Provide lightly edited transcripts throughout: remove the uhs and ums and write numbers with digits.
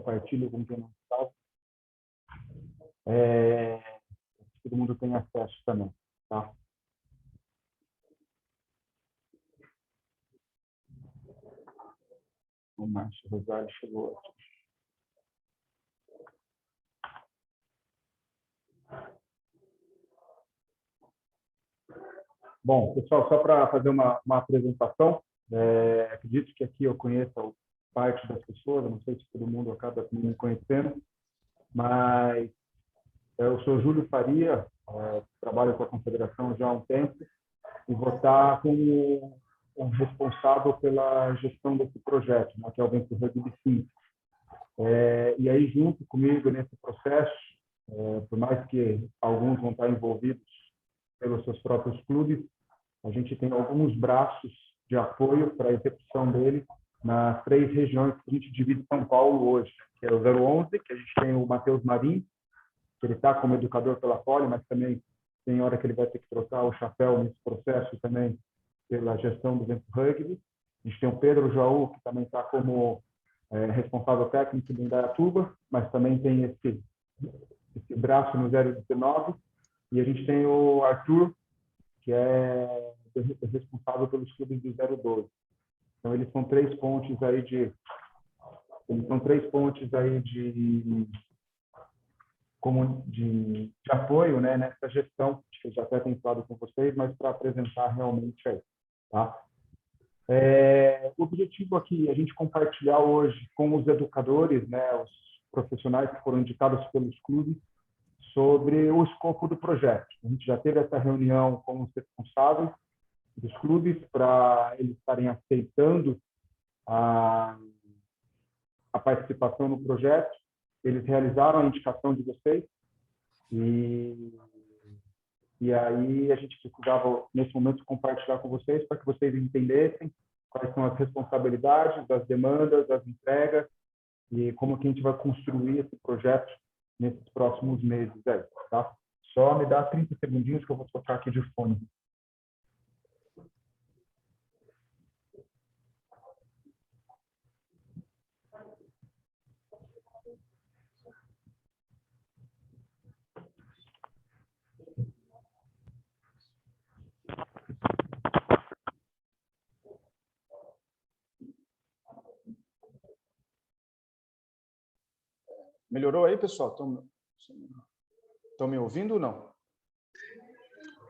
compartilho com quem não sabe. Todo mundo tem acesso também, tá? O Márcio Rosário chegou aqui. Bom, pessoal, só para fazer uma apresentação, acredito que aqui eu conheço parte das pessoas, não sei se todo mundo acaba me conhecendo, mas eu sou Júlio Faria, trabalho com a Confederação já há um tempo e vou estar como o responsável pela gestão desse projeto, né, que é o Venture Rugby 5. E aí, junto comigo nesse processo, por mais que alguns vão estar envolvidos pelos seus próprios clubes, a gente tem alguns braços de apoio para a execução dele nas 3 regiões que a gente divide São Paulo hoje, que é o 011, que a gente tem o Matheus Marim, que ele está como educador pela Poli, mas também tem hora que ele vai ter que trocar o chapéu nesse processo também pela gestão do Venture Rugby. A gente tem o Pedro Jaú, que também está como responsável técnico do Indaiatuba, mas também tem esse braço no 019. E a gente tem o Arthur, que é responsável pelos clubes do 012. Então, eles são 3 pontes aí de apoio, né, nessa gestão, que eu já até tenho falado com vocês, mas para apresentar realmente aí, tá? O objetivo aqui é a gente compartilhar hoje com os educadores, né, os profissionais que foram indicados pelos clubes, sobre o escopo do projeto. A gente já teve essa reunião com os responsáveis dos clubes para eles estarem aceitando a participação no projeto. Eles realizaram a indicação de vocês e aí a gente precisava, nesse momento, compartilhar com vocês para que vocês entendessem quais são as responsabilidades, as demandas, as entregas e como que a gente vai construir esse projeto nesses próximos meses aí, tá? Só me dá 30 segundinhos que eu vou tocar aqui de fone. Melhorou aí, pessoal? Estão me ouvindo ou não?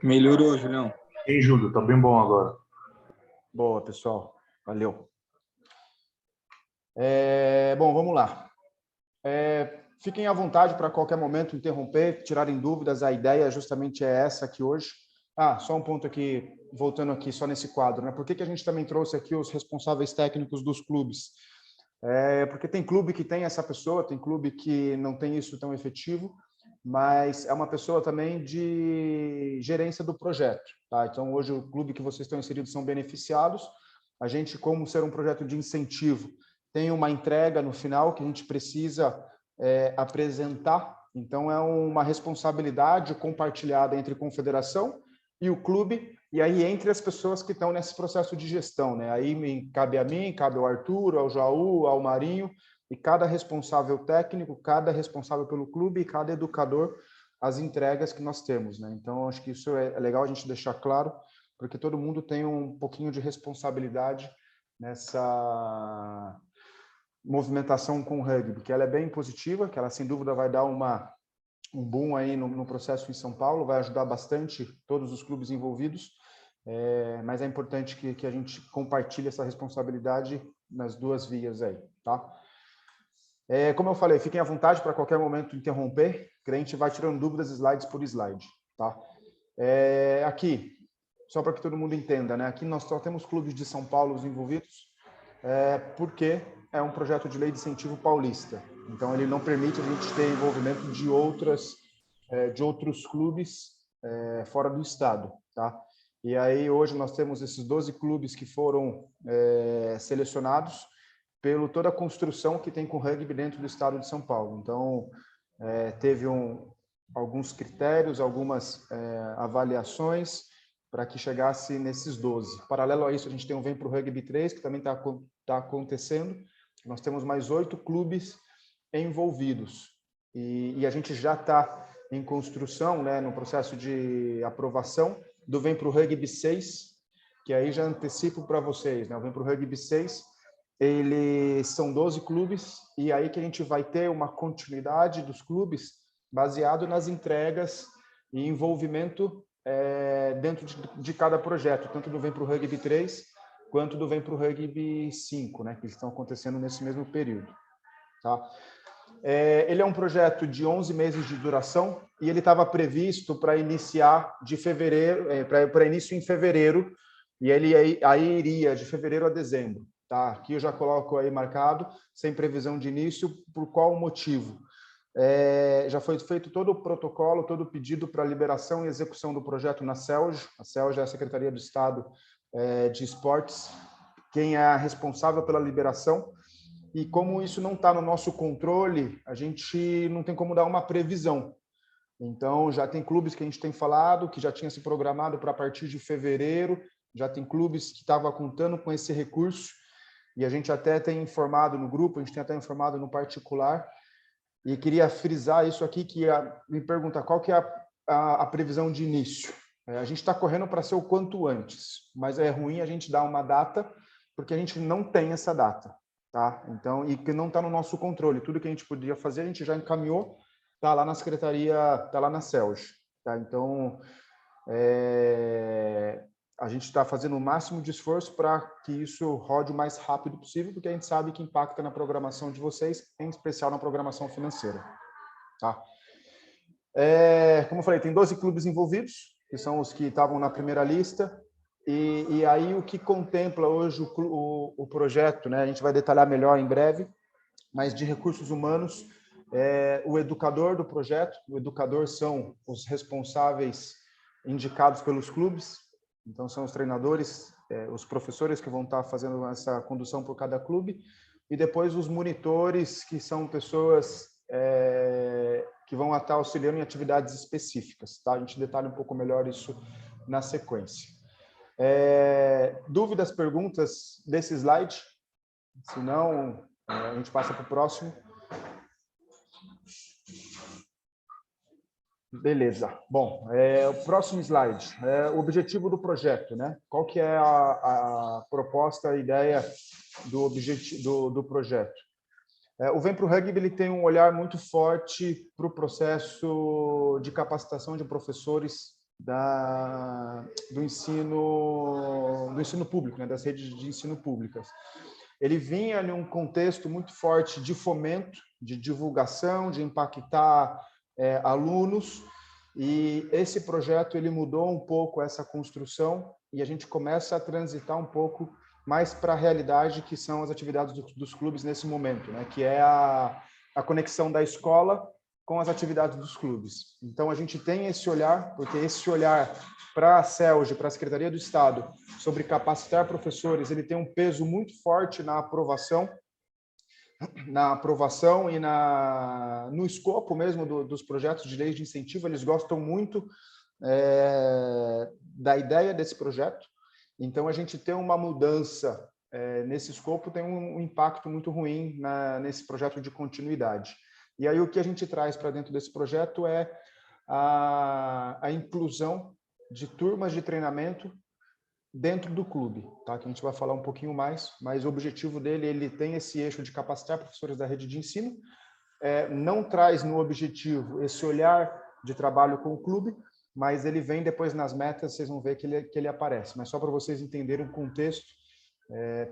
Melhorou, Julião. Ei, Júlio, está bem bom agora. Boa, pessoal. Valeu. Bom, vamos lá. Fiquem à vontade para qualquer momento interromper, tirarem dúvidas. A ideia justamente é essa aqui hoje. Só um ponto aqui, voltando aqui só nesse quadro, né? Por que a gente também trouxe aqui os responsáveis técnicos dos clubes? Porque tem clube que tem essa pessoa, tem clube que não tem isso tão efetivo, mas é uma pessoa também de gerência do projeto, tá? Então, hoje, o clube que vocês estão inseridos são beneficiados. A gente, como ser um projeto de incentivo, tem uma entrega no final que a gente precisa apresentar. Então, é uma responsabilidade compartilhada entre confederação e o clube, e aí entre as pessoas que estão nesse processo de gestão, né? Aí cabe a mim, cabe ao Arthur, ao Jaú, ao Marinho, e cada responsável técnico, cada responsável pelo clube e cada educador, as entregas que nós temos, né? Então, acho que isso é legal a gente deixar claro, porque todo mundo tem um pouquinho de responsabilidade nessa movimentação com o rugby, que ela é bem positiva, que ela sem dúvida vai dar um boom aí no processo em São Paulo, vai ajudar bastante todos os clubes envolvidos, mas é importante que a gente compartilhe essa responsabilidade nas 2 vias aí, tá? Como eu falei, fiquem à vontade para qualquer momento interromper, que a gente vai tirando dúvidas slide por slide, tá? Aqui, só para que todo mundo entenda, né? Aqui nós só temos clubes de São Paulo envolvidos, porque é um projeto de lei de incentivo paulista. Então, ele não permite a gente ter envolvimento de outros clubes fora do estado, tá? E aí, hoje, nós temos esses 12 clubes que foram selecionados pela toda a construção que tem com o rugby dentro do estado de São Paulo. Então, teve alguns critérios, algumas avaliações para que chegasse nesses 12. Paralelo a isso, a gente tem o Vem Pro Rugby 3, que também está acontecendo. Nós temos mais 8 clubes envolvidos. E a gente já está em construção, né, no processo de aprovação do Vem para o Rugby 6, que aí já antecipo para vocês, né? O Vem para o Rugby 6, eles são 12 clubes, e aí que a gente vai ter uma continuidade dos clubes baseado nas entregas e envolvimento dentro de cada projeto, tanto do Vem para o Rugby 3 quanto do Vem para o Rugby 5, né, que estão acontecendo nesse mesmo período. Tá? Ele é um projeto de 11 meses de duração e ele estava previsto para iniciar de fevereiro, para início em fevereiro, e ele aí iria de fevereiro a dezembro. Tá? Aqui eu já coloco aí marcado, sem previsão de início, por qual motivo? Já foi feito todo o protocolo, todo o pedido para liberação e execução do projeto na CELG. A CELG é a Secretaria do Estado de Esportes, quem é responsável pela liberação. E como isso não está no nosso controle, a gente não tem como dar uma previsão. Então, já tem clubes que a gente tem falado, que já tinha se programado para a partir de fevereiro, já tem clubes que estavam contando com esse recurso, e a gente até tem informado no grupo, a gente tem até informado no particular, e queria frisar isso aqui, que me pergunta qual que é a previsão de início. A gente está correndo para ser o quanto antes, mas é ruim a gente dar uma data, porque a gente não tem essa data. Tá? Então, e que não está no nosso controle. Tudo que a gente podia fazer, a gente já encaminhou, está lá na secretaria, está lá na CELG. Tá? Então, a gente está fazendo o máximo de esforço para que isso rode o mais rápido possível, porque a gente sabe que impacta na programação de vocês, em especial na programação financeira. Tá? Como eu falei, tem 12 clubes envolvidos, que são os que estavam na primeira lista. E aí o que contempla hoje o projeto, né? A gente vai detalhar melhor em breve, mas de recursos humanos, o educador do projeto, o educador são os responsáveis indicados pelos clubes, então são os treinadores, os professores que vão estar fazendo essa condução por cada clube, e depois os monitores, que são pessoas que vão estar auxiliando em atividades específicas. Tá? A gente detalha um pouco melhor isso na sequência. Dúvidas, perguntas desse slide? Se não, a gente passa para o próximo. Beleza. Bom, o próximo slide. O objetivo do projeto, né? Qual que é a proposta, a ideia do projeto? O Vem para o Rugby ele tem um olhar muito forte para o processo de capacitação de professores do ensino público, né, das redes de ensino públicas. Ele vinha em um contexto muito forte de fomento, de divulgação, de impactar alunos, e esse projeto ele mudou um pouco essa construção e a gente começa a transitar um pouco mais para a realidade que são as atividades dos clubes nesse momento, né, que é a conexão da escola com as atividades dos clubes. Então, a gente tem esse olhar, porque esse olhar para a CELG, para a Secretaria do Estado, sobre capacitar professores, ele tem um peso muito forte na aprovação e no escopo mesmo dos projetos de lei de incentivo. Eles gostam muito da ideia desse projeto. Então, a gente tem uma mudança nesse escopo, tem um impacto muito ruim nesse projeto de continuidade. E aí o que a gente traz para dentro desse projeto é a inclusão de turmas de treinamento dentro do clube, tá? Que a gente vai falar um pouquinho mais, mas o objetivo dele, ele tem esse eixo de capacitar professores da rede de ensino, não traz no objetivo esse olhar de trabalho com o clube, mas ele vem depois nas metas, vocês vão ver que ele aparece, mas só para vocês entenderem o contexto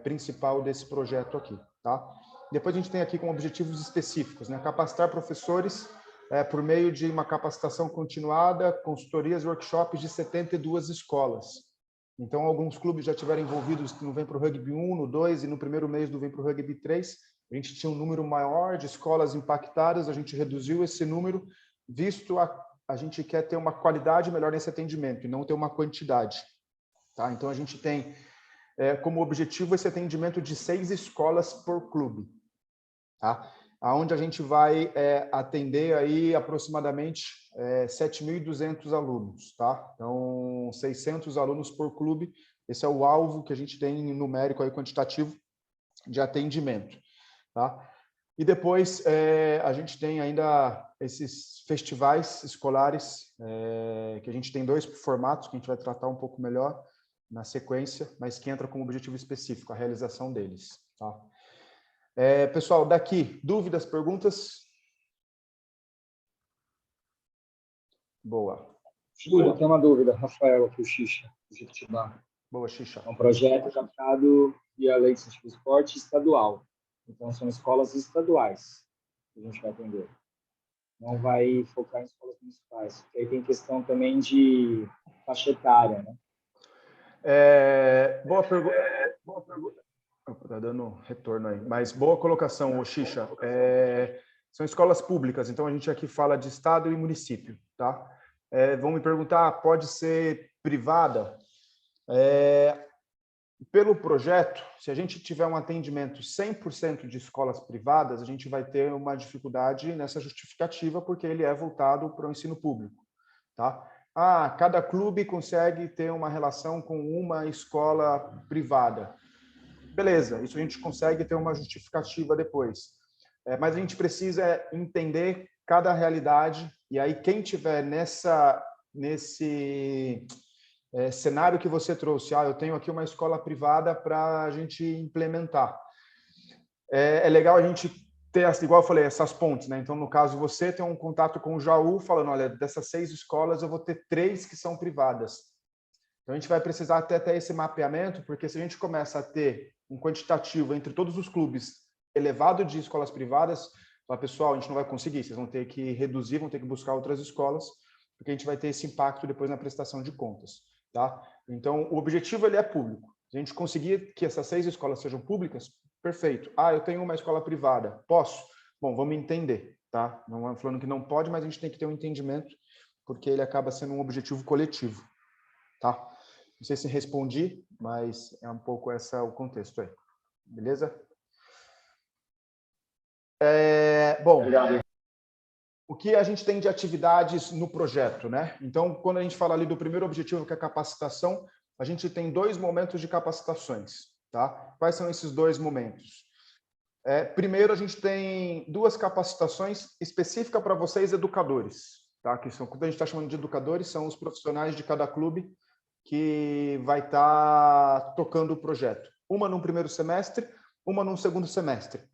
principal desse projeto aqui, tá? Depois a gente tem aqui com objetivos específicos, né? Capacitar professores por meio de uma capacitação continuada, consultorias, workshops de 72 escolas. Então, alguns clubes já tiveram envolvidos no Vem para o Rugby 1, no 2 e no primeiro mês do Vem para o Rugby 3. A gente tinha um número maior de escolas impactadas, a gente reduziu esse número, visto a gente quer ter uma qualidade melhor nesse atendimento e não ter uma quantidade. Tá? Então, a gente tem como objetivo esse atendimento de 6 escolas por clube, tá? Onde a gente vai atender aí aproximadamente 7.200 alunos, tá? Então, 600 alunos por clube, esse é o alvo que a gente tem numérico aí, quantitativo de atendimento, tá? E depois a gente tem ainda esses festivais escolares, que a gente tem 2 formatos que a gente vai tratar um pouco melhor na sequência, mas que entra como objetivo específico, a realização deles. Tá? Pessoal, daqui, dúvidas, perguntas? Boa. Júlio, tem uma dúvida. Rafael, aqui o Xixa, de Jequitibá. Boa, Xixa. É um projeto adaptado via Lei de Incentivo ao Esporte estadual. Então, são escolas estaduais que a gente vai atender. Não vai focar em escolas municipais. Porque aí tem questão também de faixa etária, né? Boa pergunta. Está dando retorno aí. Mas boa colocação, Xixa. São escolas públicas, então a gente aqui fala de estado e município, tá? Vão me perguntar, pode ser privada? Pelo projeto, se a gente tiver um atendimento 100% de escolas privadas, a gente vai ter uma dificuldade nessa justificativa, porque ele é voltado para o ensino público, tá? Cada clube consegue ter uma relação com uma escola privada. Beleza, isso a gente consegue ter uma justificativa depois. Mas a gente precisa entender cada realidade, e aí quem tiver nesse cenário que você trouxe, eu tenho aqui uma escola privada para a gente implementar. É legal a gente ter, igual eu falei, essas pontes, né? Então, no caso, você tem um contato com o Jaú, falando, olha, dessas 6 escolas, eu vou ter 3 que são privadas. Então, a gente vai precisar até ter esse mapeamento, porque se a gente começa a ter um quantitativo entre todos os clubes elevado de escolas privadas, pessoal, a gente não vai conseguir, vocês vão ter que reduzir, vão ter que buscar outras escolas, porque a gente vai ter esse impacto depois na prestação de contas. Tá? Então, o objetivo ele é público. Se a gente conseguir que essas 6 escolas sejam públicas, perfeito. Eu tenho uma escola privada, posso? Bom, vamos entender. Tá? Não é falando que não pode, mas a gente tem que ter um entendimento, porque ele acaba sendo um objetivo coletivo. Tá? Não sei se respondi, mas é um pouco esse o contexto aí. Beleza? Bom, o que a gente tem de atividades no projeto, né? Então, quando a gente fala ali do primeiro objetivo, que é a capacitação, a gente tem 2 momentos de capacitações, tá? Quais são esses 2 momentos? Primeiro, a gente tem 2 capacitações específicas para vocês, educadores, tá? Que são, quando a gente está chamando de educadores, são os profissionais de cada clube que vai estar tocando o projeto. Uma no primeiro semestre, uma no segundo semestre.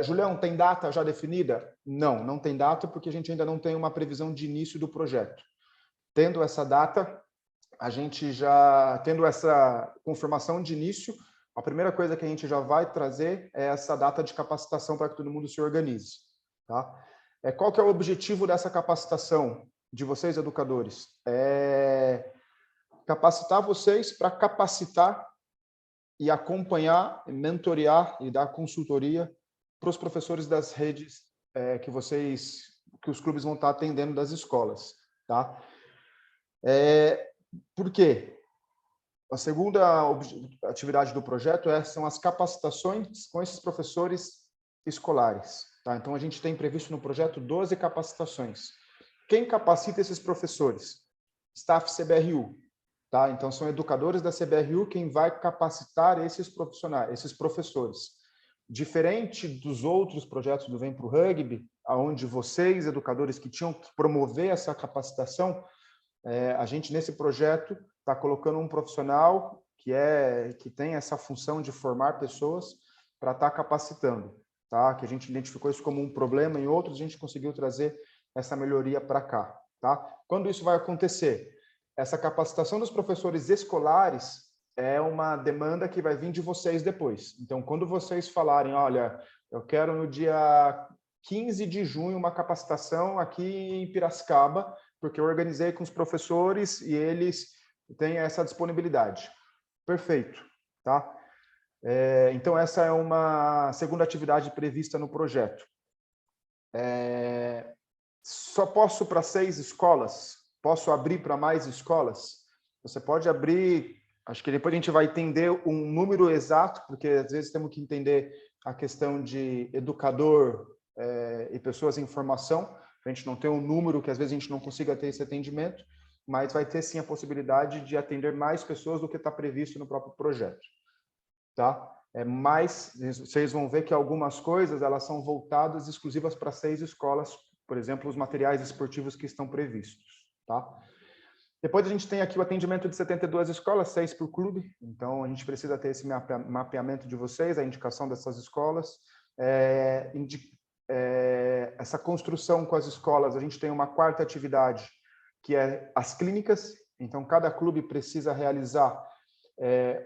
Julião, tem data já definida? Não, não tem data, porque a gente ainda não tem uma previsão de início do projeto. Tendo essa data, a gente já, tendo essa confirmação de início, a primeira coisa que a gente já vai trazer é essa data de capacitação para que todo mundo se organize. Tá? Qual que é o objetivo dessa capacitação de vocês, educadores? Capacitar vocês para capacitar e acompanhar, mentorear e dar consultoria para os professores das redes que os clubes vão estar atendendo das escolas, tá? Por quê? A segunda atividade do projeto são as capacitações com esses professores escolares, tá? Então, a gente tem previsto no projeto 12 capacitações. Quem capacita esses professores? Staff CBRU, tá? Então, são educadores da CBRU quem vai capacitar esses profissionais, esses professores. Diferente dos outros projetos do Vem Pro Rugby, onde vocês, educadores que tinham que promover essa capacitação, a gente, nesse projeto, está colocando um profissional que tem essa função de formar pessoas para estar capacitando, tá? Que a gente identificou isso como um problema, em outros a gente conseguiu trazer essa melhoria para cá, tá? Quando isso vai acontecer? Essa capacitação dos professores escolares é uma demanda que vai vir de vocês depois. Então, quando vocês falarem, olha, eu quero no dia 15 de junho uma capacitação aqui em Piracicaba, porque eu organizei com os professores e eles têm essa disponibilidade. Perfeito, tá? Então, essa é uma segunda atividade prevista no projeto. Só posso para 6 escolas? Posso abrir para mais escolas? Você pode abrir... Acho que depois a gente vai entender um número exato, porque às vezes temos que entender a questão de educador e pessoas em formação. A gente não tem um número que às vezes a gente não consiga ter esse atendimento, mas vai ter sim a possibilidade de atender mais pessoas do que está previsto no próprio projeto. Tá? mas vocês vão ver que algumas coisas elas são voltadas exclusivas para 6 escolas, por exemplo, os materiais esportivos que estão previstos, tá? Depois a gente tem aqui o atendimento de 72 escolas, 6 por clube, então a gente precisa ter esse mapeamento de vocês, a indicação dessas escolas, essa construção com as escolas. A gente tem uma quarta atividade, que é as clínicas, então cada clube precisa realizar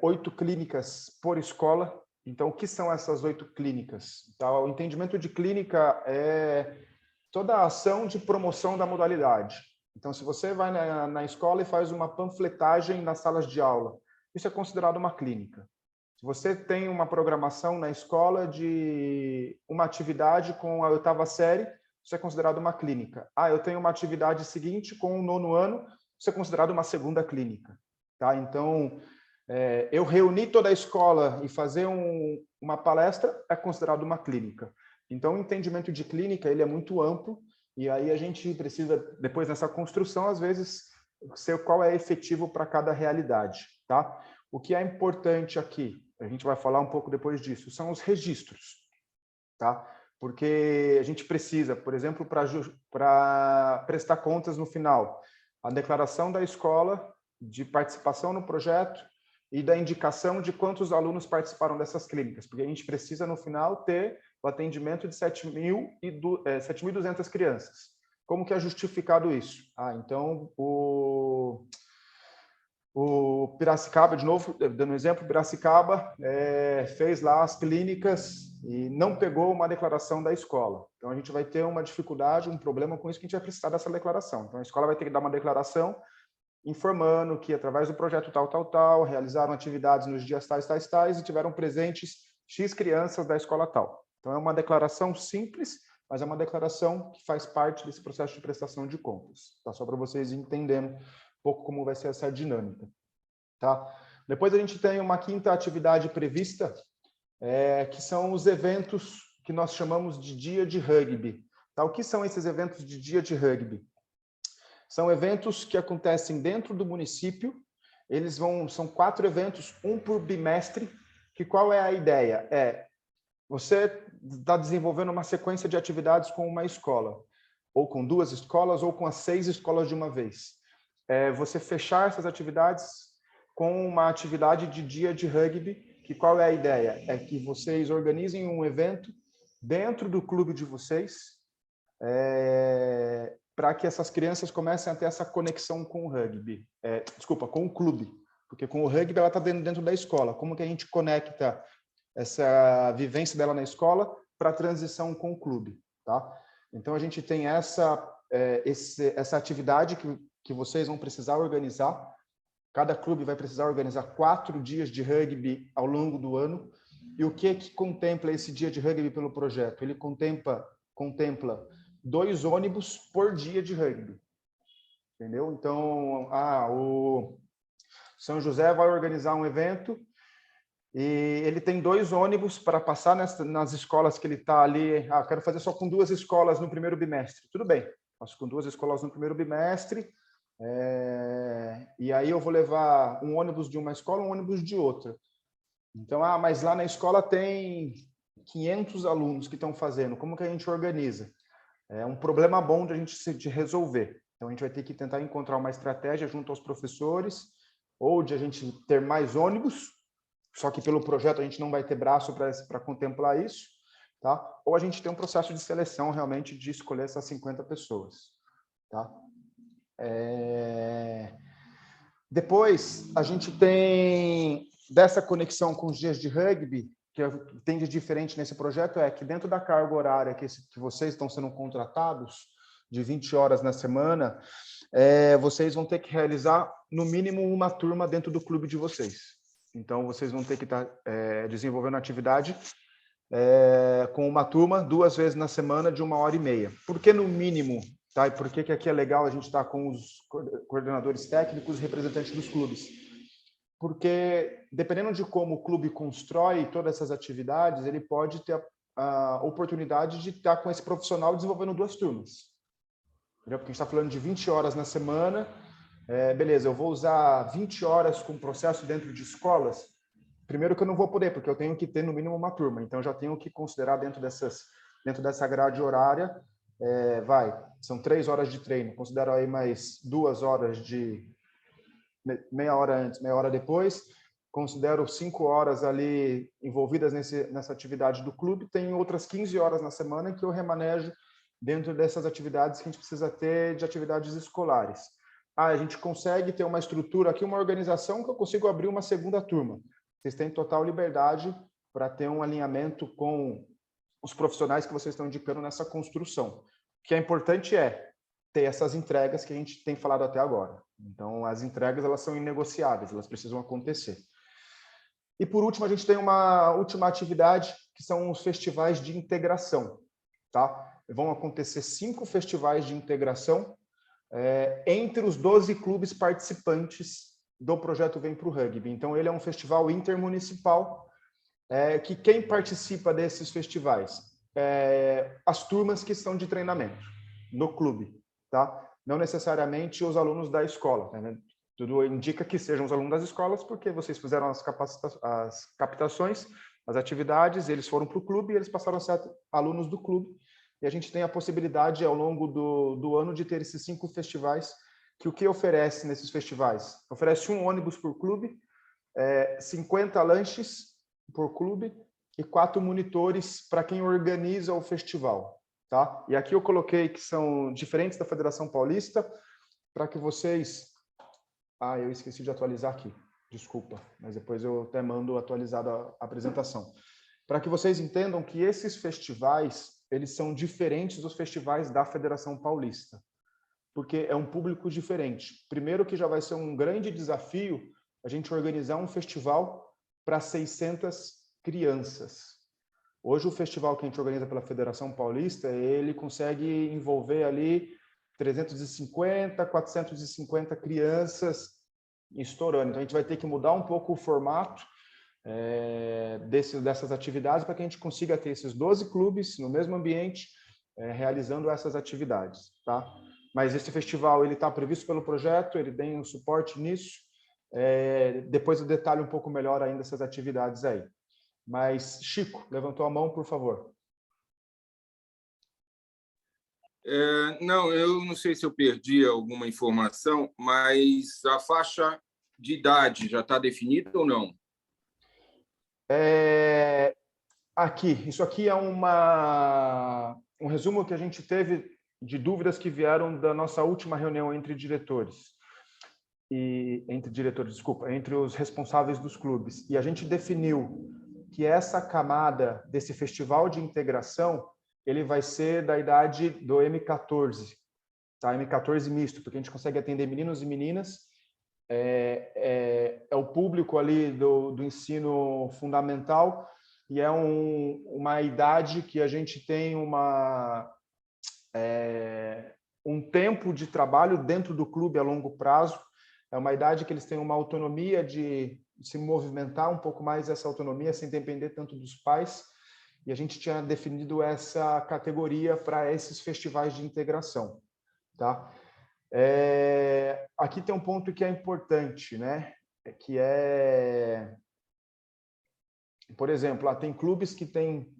8 clínicas por escola. Então, o que são essas 8 clínicas? Então, o entendimento de clínica é toda a ação de promoção da modalidade. Então, se você vai na escola e faz uma panfletagem nas salas de aula, isso é considerado uma clínica. Se você tem uma programação na escola de uma atividade com a 8ª série, isso é considerado uma clínica. Eu tenho uma atividade seguinte com o 9º ano, isso é considerado uma segunda clínica. Tá? Então, eu reunir toda a escola e fazer uma palestra é considerado uma clínica. Então, o entendimento de clínica ele é muito amplo, e aí a gente precisa, depois nessa construção, às vezes, ser qual é efetivo para cada realidade. Tá? O que é importante aqui, a gente vai falar um pouco depois disso, são os registros. Tá? Porque a gente precisa, por exemplo, para prestar contas no final, a declaração da escola de participação no projeto e da indicação de quantos alunos participaram dessas clínicas, porque a gente precisa, no final, ter o atendimento de 7.200 crianças. Como que é justificado isso? Então, o Piracicaba, de novo, dando um exemplo, Piracicaba fez lá as clínicas e não pegou uma declaração da escola. Então, a gente vai ter uma dificuldade, um problema com isso, que a gente vai precisar dessa declaração. Então, a escola vai ter que dar uma declaração informando que, através do projeto tal, realizaram atividades nos dias tais, e tiveram presentes X crianças da escola tal. Então, é uma declaração simples, mas é uma declaração que faz parte desse processo de prestação de contas. Tá? Só para vocês entenderem um pouco como vai ser essa dinâmica. Tá? Depois a gente tem uma quinta atividade prevista, que são os eventos que nós chamamos de dia de rugby. Tá? O que são esses eventos de dia de rugby? São eventos que acontecem dentro do município. São 4 eventos, um por bimestre. Que qual é a ideia? Você está desenvolvendo uma sequência de atividades com uma escola, ou com 2 escolas, ou com as 6 escolas de uma vez. Você fechar essas atividades com uma atividade de dia de rugby, que qual é a ideia? É que vocês organizem um evento dentro do clube de vocês, para que essas crianças comecem a ter essa conexão com o rugby. Com o clube, porque com o rugby ela está dentro da escola. Como que a gente conecta essa vivência dela na escola para a transição com o clube? Tá? Então, a gente tem essa atividade que vocês vão precisar organizar. Cada clube vai precisar organizar 4 dias de rugby ao longo do ano. E o que contempla esse dia de rugby pelo projeto? Ele contempla 2 ônibus por dia de rugby. Entendeu? Então, o São José vai organizar um evento e ele tem 2 ônibus para passar nas escolas que ele está ali. Quero fazer só com 2 escolas no primeiro bimestre. Tudo bem, faço com 2 escolas no primeiro bimestre. E aí eu vou levar um ônibus de uma escola, um ônibus de outra. Então, mas lá na escola tem 500 alunos que estão fazendo. Como que a gente organiza? É um problema bom de a gente resolver. Então, a gente vai ter que tentar encontrar uma estratégia junto aos professores, ou de a gente ter mais ônibus, só que pelo projeto a gente não vai ter braço para contemplar isso, tá? Ou a gente tem um processo de seleção realmente de escolher essas 50 pessoas. Tá? Depois, a gente tem dessa conexão com os dias de rugby, que tem de diferente nesse projeto é que dentro da carga horária que vocês estão sendo contratados, de 20 horas na semana, vocês vão ter que realizar, no mínimo, uma turma dentro do clube de vocês. Então, vocês vão ter que estar desenvolvendo atividade com uma turma 2 vezes na semana de 1h30. Por que no mínimo? Tá? E por que aqui é legal a gente estar com os coordenadores técnicos e representantes dos clubes? Porque, dependendo de como o clube constrói todas essas atividades, ele pode ter a oportunidade de estar com esse profissional desenvolvendo 2 turmas. Entendeu? Porque a gente está falando de 20 horas na semana. Beleza, eu vou usar 20 horas com processo dentro de escolas. primeiro que eu não vou poder, porque eu tenho que ter no mínimo uma turma, então eu já tenho que considerar dentro dessa grade horária, são 3 horas de treino, considero aí mais 2 horas de meia hora antes, meia hora depois, considero 5 horas ali envolvidas nessa atividade do clube, tem outras 15 horas na semana que eu remanejo dentro dessas atividades que a gente precisa ter de atividades escolares. A gente consegue ter uma estrutura aqui, uma organização que eu consigo abrir uma segunda turma. Vocês têm total liberdade para ter um alinhamento com os profissionais que vocês estão indicando nessa construção. O que é importante é ter essas entregas que a gente tem falado até agora. Então, as entregas, elas são inegociáveis, elas precisam acontecer. E, por último, a gente tem uma última atividade, que são os festivais de integração. Tá? Vão acontecer 5 festivais de integração entre os 12 clubes participantes do projeto Vem Pro Rugby. Então, ele é um festival intermunicipal, que quem participa desses festivais? As turmas que estão de treinamento no clube, tá? Não necessariamente os alunos da escola, né? Tudo indica que sejam os alunos das escolas, porque vocês fizeram as captações, as atividades, eles foram para o clube e eles passaram a ser alunos do clube. E a gente tem a possibilidade, ao longo do ano, de ter esses 5 festivais, que o que oferece nesses festivais? Oferece 1 ônibus por clube, 50 lanches por clube e 4 monitores para quem organiza o festival. Tá? E aqui eu coloquei que são diferentes da Federação Paulista, para que vocês... eu esqueci de atualizar aqui, desculpa, mas depois eu até mando atualizada a apresentação. Para que vocês entendam que esses festivais, eles são diferentes dos festivais da Federação Paulista, porque é um público diferente. Primeiro que já vai ser um grande desafio a gente organizar um festival para 600 crianças. Hoje o festival que a gente organiza pela Federação Paulista, ele consegue envolver ali 350, 450 crianças estourando. Então a gente vai ter que mudar um pouco o formato dessas atividades para que a gente consiga ter esses 12 clubes no mesmo ambiente realizando essas atividades, tá? Mas esse festival ele está previsto pelo projeto, ele tem um suporte nisso. Depois eu detalho um pouco melhor ainda essas atividades aí. Mas Chico, levantou a mão, por favor. Não, eu não sei se eu perdi alguma informação, mas a faixa de idade já está definida ou não? Isso aqui é um resumo que a gente teve de dúvidas que vieram da nossa última reunião entre os responsáveis dos clubes. E a gente definiu que essa camada desse festival de integração, ele vai ser da idade do M14, tá? M14 misto, porque a gente consegue atender meninos e meninas, o público ali do ensino fundamental, e é uma idade que a gente tem um tempo de trabalho dentro do clube a longo prazo. É uma idade que eles têm uma autonomia de se movimentar um pouco mais, essa autonomia sem depender tanto dos pais, e a gente tinha definido essa categoria para esses festivais de integração, tá? Aqui tem um ponto que é importante, né? Por exemplo, tem clubes que têm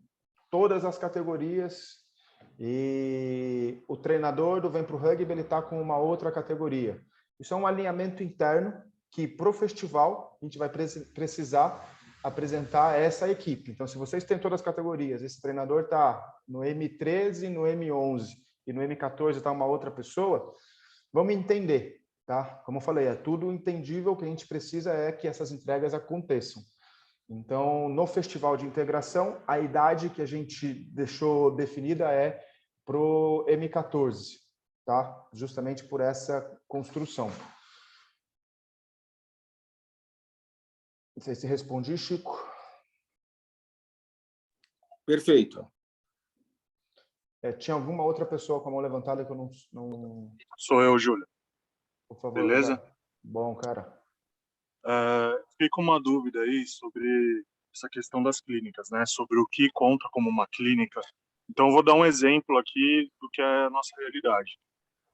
todas as categorias e o treinador do Vem Pro Rugby ele está com uma outra categoria. Isso é um alinhamento interno que, para o festival, a gente vai precisar apresentar essa equipe. Então, se vocês têm todas as categorias, esse treinador está no M13, no M11 e no M14 está uma outra pessoa, vamos entender, tá? Como eu falei, é tudo entendível, o que a gente precisa é que essas entregas aconteçam. Então, no festival de integração, a idade que a gente deixou definida é para o M14, tá? Justamente por essa construção. Não sei se respondi, Chico. Perfeito. Tinha alguma outra pessoa com a mão levantada que eu não... Sou eu, Júlio. Por favor. Beleza? Vai. Bom, cara. Fiquei com uma dúvida aí sobre essa questão das clínicas, né? Sobre o que conta como uma clínica. Então, eu vou dar um exemplo aqui do que é a nossa realidade.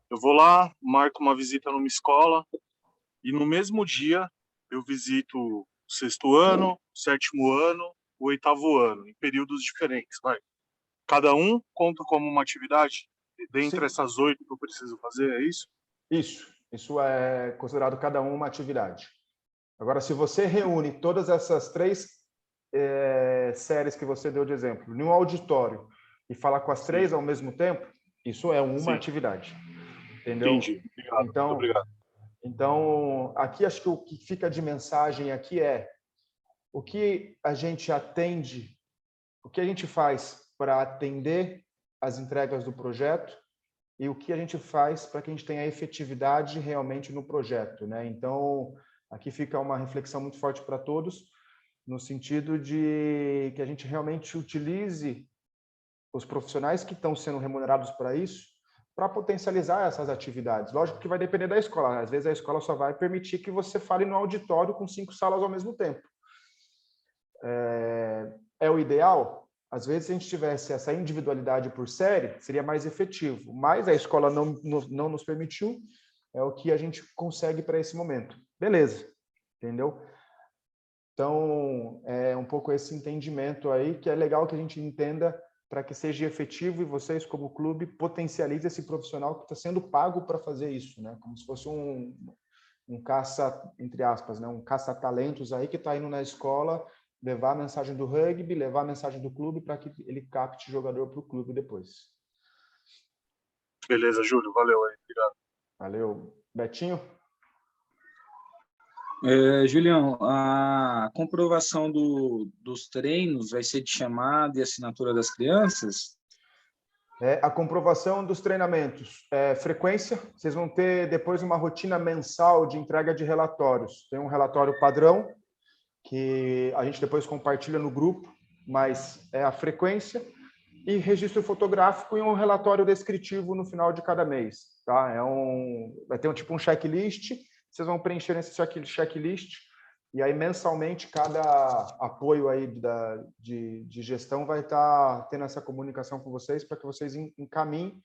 Eu vou lá, marco uma visita numa escola e no mesmo dia eu visito sexto ano, sétimo ano, o oitavo ano, em períodos diferentes, vai. Cada um conta como uma atividade dentre Sim. essas 8 que eu preciso fazer, é isso? Isso é considerado cada uma atividade. Agora, se você reúne todas essas 3 séries que você deu de exemplo, em um auditório, e fala com as 3 ao mesmo tempo, isso é uma atividade. Entendeu? Entendi. Obrigado. Então, Muito obrigado. Então, aqui acho que o que fica de mensagem aqui é o que a gente atende, o que a gente faz para atender as entregas do projeto e o que a gente faz para que a gente tenha efetividade realmente no projeto, né? Então, aqui fica uma reflexão muito forte para todos, no sentido de que a gente realmente utilize os profissionais que estão sendo remunerados para isso, para potencializar essas atividades. Lógico que vai depender da escola. Às vezes a escola só vai permitir que você fale no auditório com 5 salas ao mesmo tempo. É o ideal? Às vezes, se a gente tivesse essa individualidade por série, seria mais efetivo. Mas a escola não nos permitiu, é o que a gente consegue para esse momento. Beleza, entendeu? Então, é um pouco esse entendimento aí, que é legal que a gente entenda para que seja efetivo e vocês, como clube, potencializem esse profissional que está sendo pago para fazer isso, né? Como se fosse um caça, entre aspas, né? Um caça-talentos aí que está indo na escola levar a mensagem do rugby, levar a mensagem do clube para que ele capte jogador para o clube depois. Beleza, Júlio. Valeu aí. Obrigado. Valeu. Betinho? Julião, a comprovação dos treinos vai ser de chamada e assinatura das crianças? A comprovação dos treinamentos. Frequência, vocês vão ter depois uma rotina mensal de entrega de relatórios. Tem um relatório padrão, que a gente depois compartilha no grupo, mas é a frequência, e registro fotográfico e um relatório descritivo no final de cada mês. Tá? Vai ter um checklist, vocês vão preencher esse checklist, e aí mensalmente cada apoio aí de gestão vai estar tendo essa comunicação com vocês para que vocês encaminhem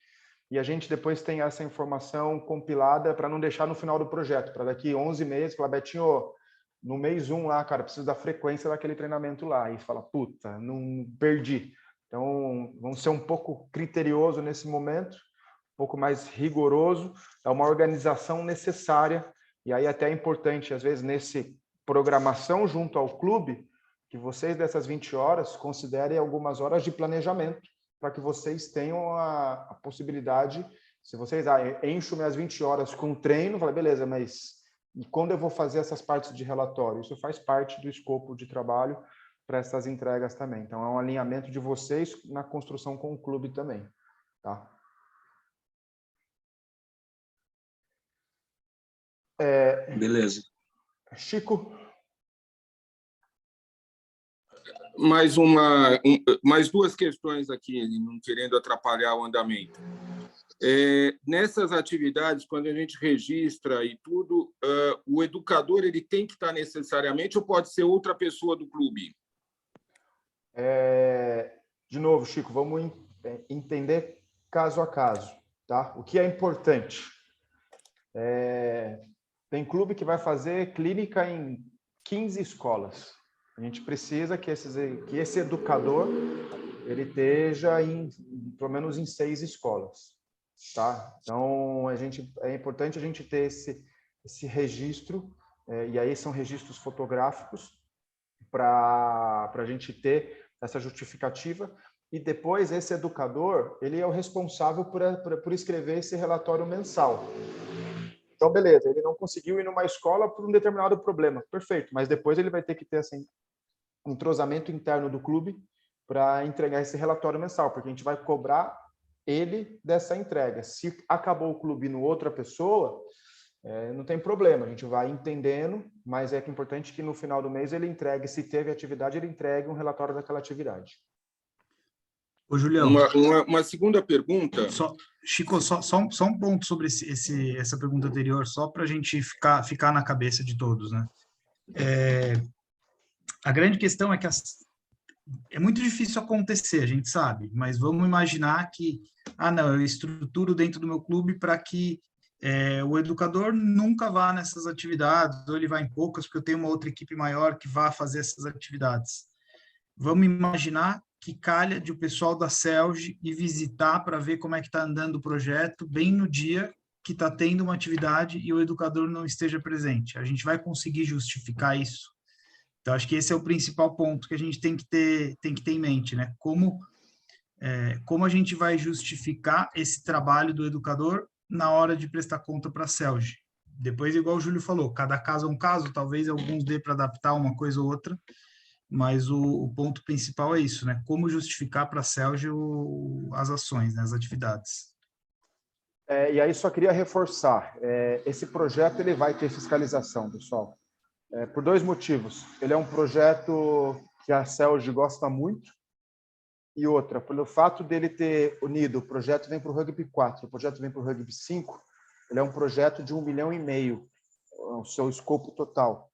e a gente depois tem essa informação compilada para não deixar no final do projeto, para daqui 11 meses, falar, Betinho, no mês 1 lá, cara, preciso da frequência daquele treinamento lá. E fala, puta, não perdi. Então, vamos ser um pouco criterioso nesse momento, um pouco mais rigoroso, é uma organização necessária, e aí até é importante, às vezes, nesse programação junto ao clube, que vocês dessas 20 horas considerem algumas horas de planejamento, para que vocês tenham a possibilidade, se vocês enchem minhas 20 horas com treino, fala, beleza, mas e quando eu vou fazer essas partes de relatório? Isso faz parte do escopo de trabalho para essas entregas também. Então, é um alinhamento de vocês na construção com o clube também. Tá? Beleza. Chico? Mais 2 questões aqui, não querendo atrapalhar o andamento. Nessas atividades, quando a gente registra e tudo, o educador ele tem que estar necessariamente ou pode ser outra pessoa do clube? De novo, Chico, vamos entender caso a caso. Tá? O que é importante? Tem clube que vai fazer clínica em 15 escolas. A gente precisa que esse educador ele esteja pelo menos em 6 escolas. Tá? Então, é importante a gente ter esse registro, e aí são registros fotográficos para a gente ter essa justificativa, e depois esse educador, ele é o responsável por escrever esse relatório mensal. Então, beleza, ele não conseguiu ir numa escola por um determinado problema, perfeito, mas depois ele vai ter que ter esse entrosamento interno do clube para entregar esse relatório mensal, porque a gente vai cobrar ele dessa entrega. Se acabou o clube no outra pessoa, não tem problema, a gente vai entendendo, mas é importante que no final do mês ele entregue, se teve atividade, ele entregue um relatório daquela atividade. Ô, Julião. Uma segunda pergunta. Chico, só um ponto sobre essa pergunta anterior, só para a gente ficar na cabeça de todos, né? A grande questão é que é muito difícil acontecer, a gente sabe, mas vamos imaginar que, não, eu estruturo dentro do meu clube para que o educador nunca vá nessas atividades, ou ele vai em poucas, porque eu tenho uma outra equipe maior que vá fazer essas atividades. Vamos imaginar que calha de o pessoal da CELG ir visitar para ver como é que está andando o projeto, bem no dia que está tendo uma atividade e o educador não esteja presente. A gente vai conseguir justificar isso? Então, acho que esse é o principal ponto que a gente tem que ter em mente, né? Como a gente vai justificar esse trabalho do educador na hora de prestar conta para a CELG? Depois, igual o Júlio falou, cada caso é um caso, talvez alguns dê para adaptar uma coisa ou outra, mas o ponto principal é isso, né? Como justificar para a CELG as ações, né? As atividades. E aí só queria reforçar, esse projeto ele vai ter fiscalização, pessoal, por 2 motivos. Ele é um projeto que a CELG gosta muito, e outra, pelo fato dele ter unido, o projeto vem para o Rugby 4, o projeto vem para o Rugby 5, ele é um projeto de 1,5 milhão, o seu escopo total.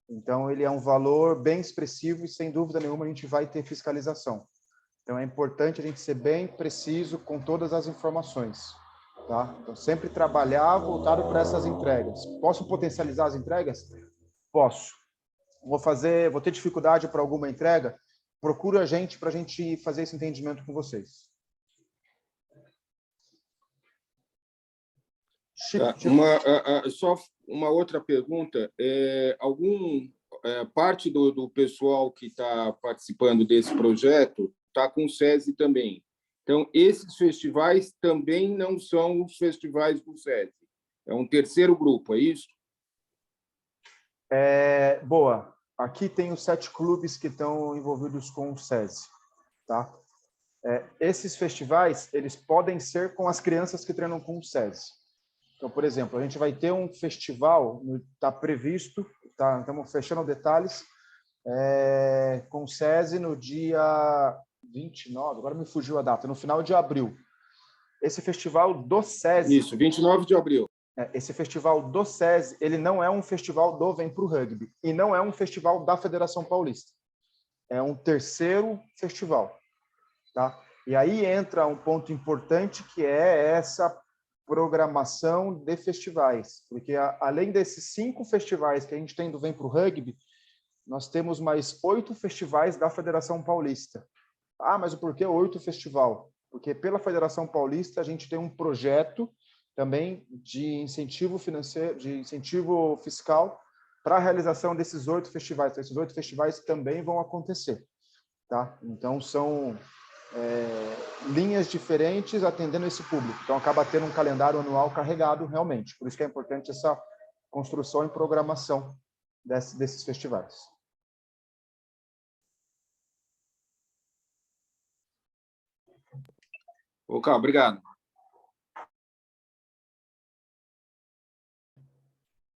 Então, ele é um valor bem expressivo e, sem dúvida nenhuma, a gente vai ter fiscalização. Então, é importante a gente ser bem preciso com todas as informações. Tá? Então, sempre trabalhar voltado para essas entregas. Posso potencializar as entregas? Posso. Vou ter dificuldade para alguma entrega? Procura a gente para a gente fazer esse entendimento com vocês. Tá. Só uma outra pergunta. Parte do pessoal que está participando desse projeto está com o SESI também. Então, esses festivais também não são os festivais do SESI. É um terceiro grupo, é isso? Boa. Aqui tem os 7 clubes que estão envolvidos com o SESI. Tá? Esses festivais, eles podem ser com as crianças que treinam com o SESI. Então, por exemplo, a gente vai ter um festival, está previsto, estamos fechando detalhes, com o SESI no dia 29, agora me fugiu a data, no final de abril. Esse festival do SESI... Isso, 29 de abril. Esse festival do SESI, ele não é um festival do Vem Pro Rugby, e não é um festival da Federação Paulista. É um terceiro festival. Tá? E aí entra um ponto importante, que é essa programação de festivais, porque além desses 5 festivais que a gente tem do Vem Pro Rugby, nós temos mais 8 festivais da Federação Paulista. Mas o porquê 8 festival? Porque pela Federação Paulista a gente tem um projeto também de incentivo financeiro, de incentivo fiscal para a realização desses 8 festivais. Esses 8 festivais também vão acontecer. Tá? Então, são linhas diferentes atendendo esse público. Então, acaba tendo um calendário anual carregado realmente. Por isso que é importante essa construção e programação desses festivais. Ok, obrigado.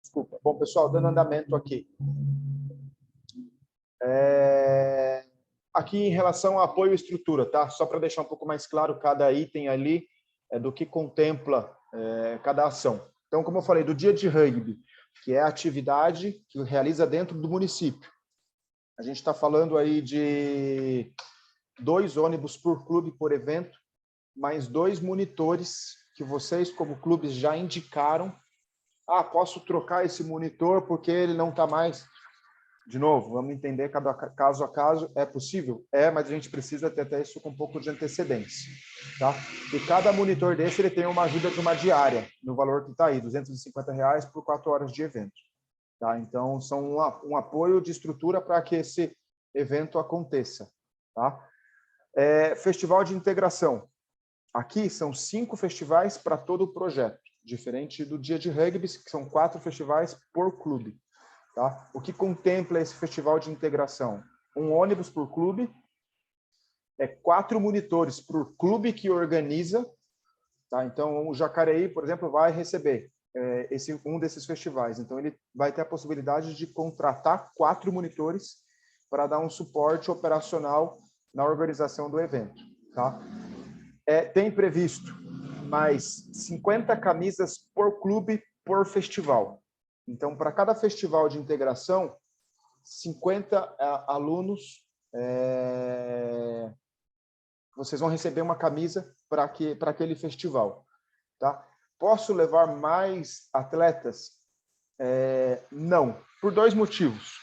Desculpa. Bom, pessoal, dando andamento aqui. Aqui em relação ao apoio e estrutura, tá? Só para deixar um pouco mais claro cada item ali do que contempla cada ação. Então, como eu falei, do dia de rugby, que é a atividade que realiza dentro do município. A gente está falando aí de 2 ônibus por clube por evento, mais 2 monitores que vocês, como clubes, já indicaram. Posso trocar esse monitor porque ele não está mais... De novo, vamos entender cada caso a caso. É possível? Mas a gente precisa ter até isso com um pouco de antecedência. Tá? E cada monitor desse ele tem uma ajuda de uma diária, no valor que está aí, R$ 250 por 4 horas de evento. Tá? Então, são um apoio de estrutura para que esse evento aconteça. Tá? Festival de integração. Aqui são 5 festivais para todo o projeto, diferente do dia de rugby, que são 4 festivais por clube. Tá? O que contempla esse festival de integração? Um ônibus por clube, 4 monitores por clube que organiza. Tá? Então, o Jacareí, por exemplo, vai receber um desses festivais. Então, ele vai ter a possibilidade de contratar 4 monitores para dar um suporte operacional na organização do evento. Tá? Tem previsto mais 50 camisas por clube por festival. Então, para cada festival de integração, 50 alunos, vocês vão receber uma camisa para aquele festival. Tá? Posso levar mais atletas? Não, por 2 motivos.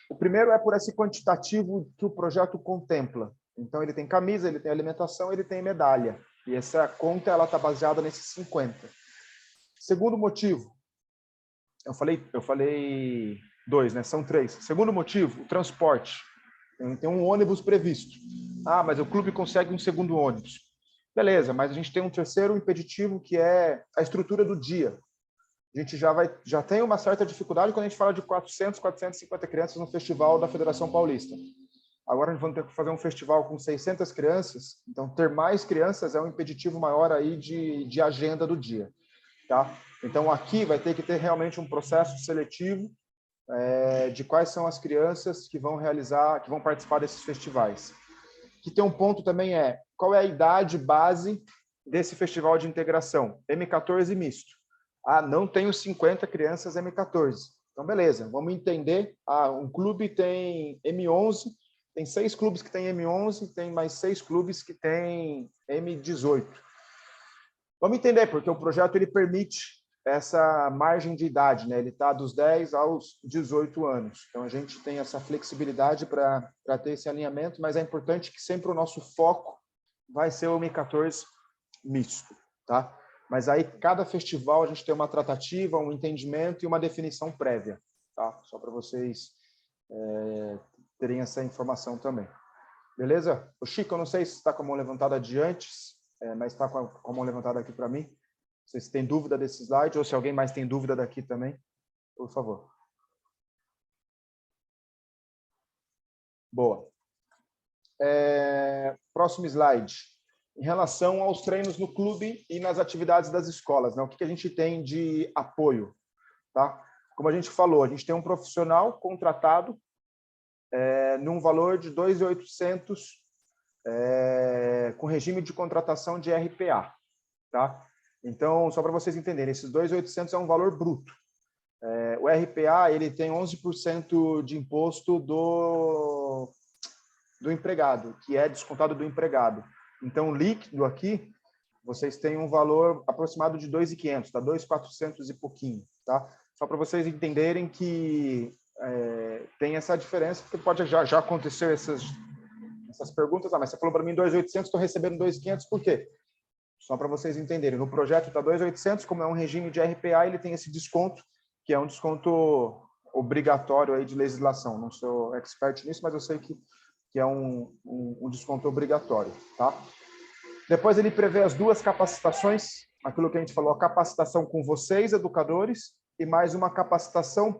O primeiro é por esse quantitativo que o projeto contempla. Então, ele tem camisa, ele tem alimentação, ele tem medalha. E essa conta está baseada nesses 50. Segundo motivo, eu falei 2, né? São 3. Segundo motivo, o transporte. Tem um ônibus previsto. Ah, mas o clube consegue um segundo ônibus. Beleza, mas a gente tem um terceiro impeditivo, que é a estrutura do dia. A gente já tem uma certa dificuldade quando a gente fala de 450 crianças no festival da Federação Paulista. Agora a gente vai ter que fazer um festival com 600 crianças, então ter mais crianças é um impeditivo maior aí de agenda do dia, tá? Então aqui vai ter que ter realmente um processo seletivo de quais são as crianças que vão participar desses festivais. Que tem um ponto também qual é a idade base desse festival de integração? M14 misto. Ah, não tenho 50 crianças M14. Então, beleza, vamos entender. Ah, um clube tem M11, tem 6 clubes que têm M11, tem mais 6 clubes que têm M18. Vamos entender, porque o projeto ele permite essa margem de idade, né? Ele está dos 10 aos 18 anos. Então, a gente tem essa flexibilidade para ter esse alinhamento, mas é importante que sempre o nosso foco vai ser o M14 misto, tá? Mas aí, cada festival, a gente tem uma tratativa, um entendimento e uma definição prévia, tá? Só para vocês terem essa informação também. Beleza? O Chico, eu não sei se está com a mão levantada de antes, mas está com a mão levantada aqui para mim. Vocês têm dúvida desse slide, ou se alguém mais tem dúvida daqui também, por favor. Boa. Próximo slide. Em relação aos treinos no clube e nas atividades das escolas, né? O que a gente tem de apoio, tá? Como a gente falou, a gente tem um profissional contratado num valor de 2.800 com regime de contratação de RPA, tá? Então, só para vocês entenderem, esses 2.800 é um valor bruto. O RPA ele tem 11% de imposto do empregado, que é descontado do empregado. Então, líquido aqui, vocês têm um valor aproximado de 2.500, tá? 2.400 e pouquinho, tá? Só para vocês entenderem que tem essa diferença, porque pode já acontecer essas perguntas. Ah, mas você falou para mim 2.800, estou recebendo 2.500, por quê? Só para vocês entenderem. No projeto está 2.800, como é um regime de RPA, ele tem esse desconto, que é um desconto obrigatório aí de legislação. Não sou expert nisso, mas eu sei que é um desconto obrigatório, tá? Depois ele prevê as 2 capacitações, aquilo que a gente falou, a capacitação com vocês, educadores, e mais uma capacitação,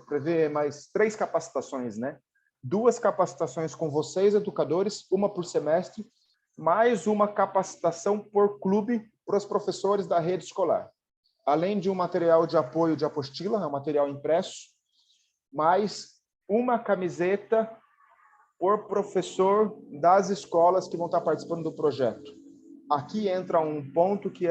prevê mais 3 capacitações, né? 2 capacitações com vocês, educadores, uma por semestre, mais uma capacitação por clube para os professores da rede escolar. Além de um material de apoio de apostila, é um material impresso, mais uma camiseta por professor das escolas que vão estar participando do projeto. Aqui entra um ponto que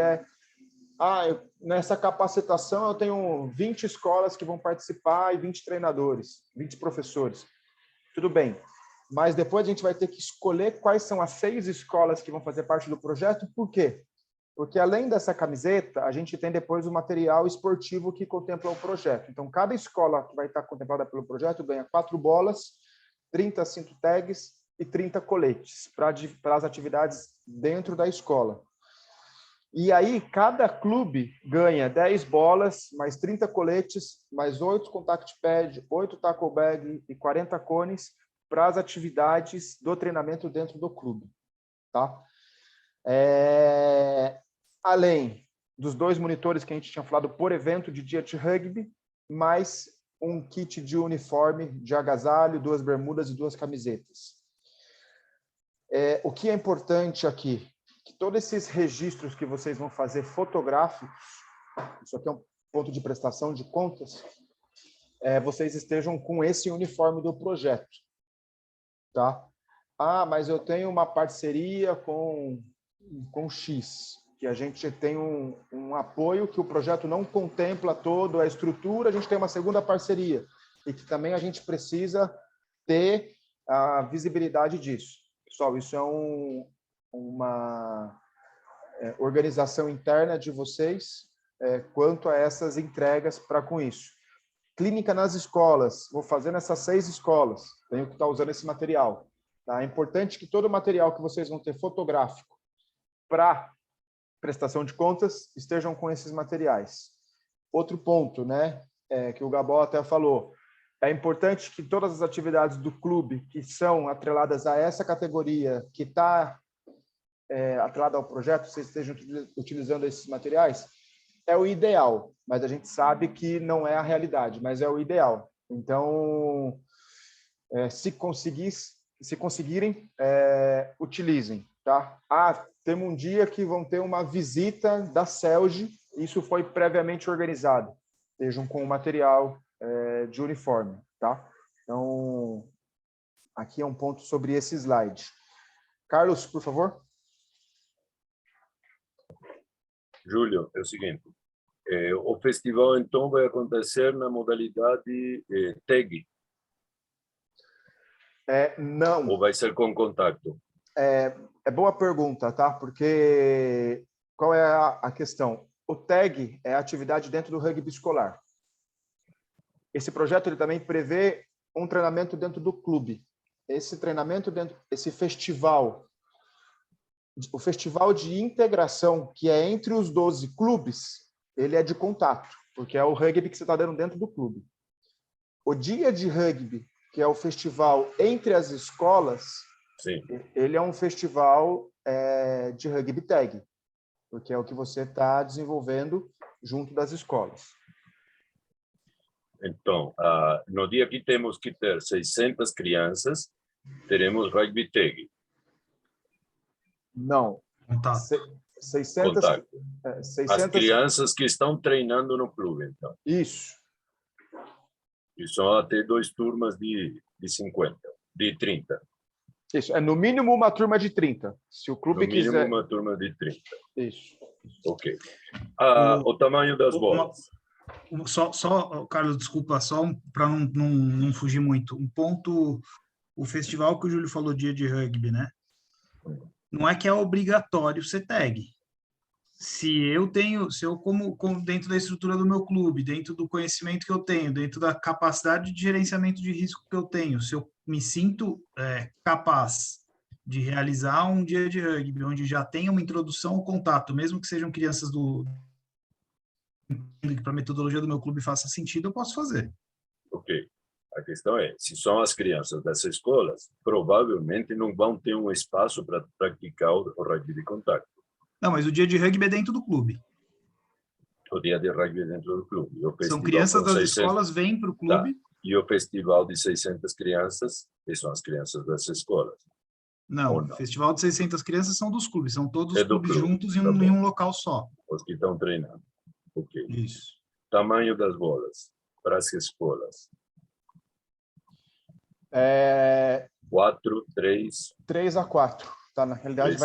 nessa capacitação eu tenho 20 escolas que vão participar e 20 treinadores, 20 professores. Tudo bem, mas depois a gente vai ter que escolher quais são as 6 escolas que vão fazer parte do projeto. Por quê? Porque além dessa camiseta, a gente tem depois o material esportivo que contempla o projeto. Então, cada escola que vai estar contemplada pelo projeto ganha 4 bolas, 30 cinto tags e 30 coletes para as atividades dentro da escola. E aí, cada clube ganha 10 bolas, mais 30 coletes, mais 8 contact pad, 8 tackle bag e 40 cones para as atividades do treinamento dentro do clube, tá? Além dos 2 monitores que a gente tinha falado por evento de dia de rugby, mais um kit de uniforme, de agasalho, 2 bermudas e 2 camisetas. O que é importante aqui, que todos esses registros que vocês vão fazer fotográficos, isso aqui é um ponto de prestação de contas, vocês estejam com esse uniforme do projeto, tá? Ah, mas eu tenho uma parceria com X, que a gente tem um apoio que o projeto não contempla toda a estrutura, a gente tem uma segunda parceria, e que também a gente precisa ter a visibilidade disso. Pessoal, isso é organização interna de vocês quanto a essas entregas para com isso. Clínica nas escolas, vou fazer nessas 6 escolas, tenho que estar usando esse material. Tá? É importante que todo o material que vocês vão ter fotográfico para prestação de contas estejam com esses materiais. Outro ponto, né, que o Gabó até falou, é importante que todas as atividades do clube que são atreladas a essa categoria, que está atrelada ao projeto, vocês estejam utilizando esses materiais, é o ideal, mas a gente sabe que não é a realidade, mas é o ideal. Então, se conseguirem, utilizem. Tá? Temos um dia que vão ter uma visita da CELGE, isso foi previamente organizado. Estejam com o material de uniforme. Tá? Então, aqui é um ponto sobre esse slide. Carlos, por favor. Júlio, é o seguinte, o festival, então, vai acontecer na modalidade tag? Não. Ou vai ser com contato? É boa pergunta, tá? Porque qual é a questão? O tag é a atividade dentro do rugby escolar. Esse projeto ele também prevê um treinamento dentro do clube. Esse treinamento esse festival, o festival de integração, que é entre os 12 clubes, ele é de contato, porque é o rugby que você está dando dentro do clube. O dia de rugby, que é o festival entre as escolas, sim, ele é um festival de rugby tag, porque é o que você está desenvolvendo junto das escolas. Então, no dia que temos que ter 600 crianças, teremos rugby tag. Não. Contato. 600, contato. 600... As crianças que estão treinando no clube, então. Isso. E são até 2 turmas de 50, de 30. Isso, no mínimo uma turma de 30. Se o clube no mínimo quiser... uma turma de 30. Isso. Ok. O tamanho das bolas. Só, Carlos, desculpa, só para não fugir muito. Um ponto, o festival que o Júlio falou, dia de rugby, né? Não é que é obrigatório ser tag. Se eu como dentro da estrutura do meu clube, dentro do conhecimento que eu tenho, dentro da capacidade de gerenciamento de risco que eu tenho, se eu me sinto capaz de realizar um dia de rugby, onde já tem uma introdução ao contato, mesmo que sejam crianças que para a metodologia do meu clube faça sentido, eu posso fazer. Ok. A questão é, se são as crianças dessas escolas, provavelmente não vão ter um espaço para praticar o rugby de contato. Não, mas o dia de rugby é dentro do clube. O dia de rugby é dentro do clube. São crianças das escolas, vêm para o clube. Tá. E o festival de 600 crianças, que são as crianças dessas escolas. Não, o festival de 600 crianças são dos clubes, são todos os clubes clube. juntos em Tá um local só. Os que estão treinando. Ok. Isso. Tamanho das bolas para as escolas. 4, 3... 3 a 4. Tá? Na realidade,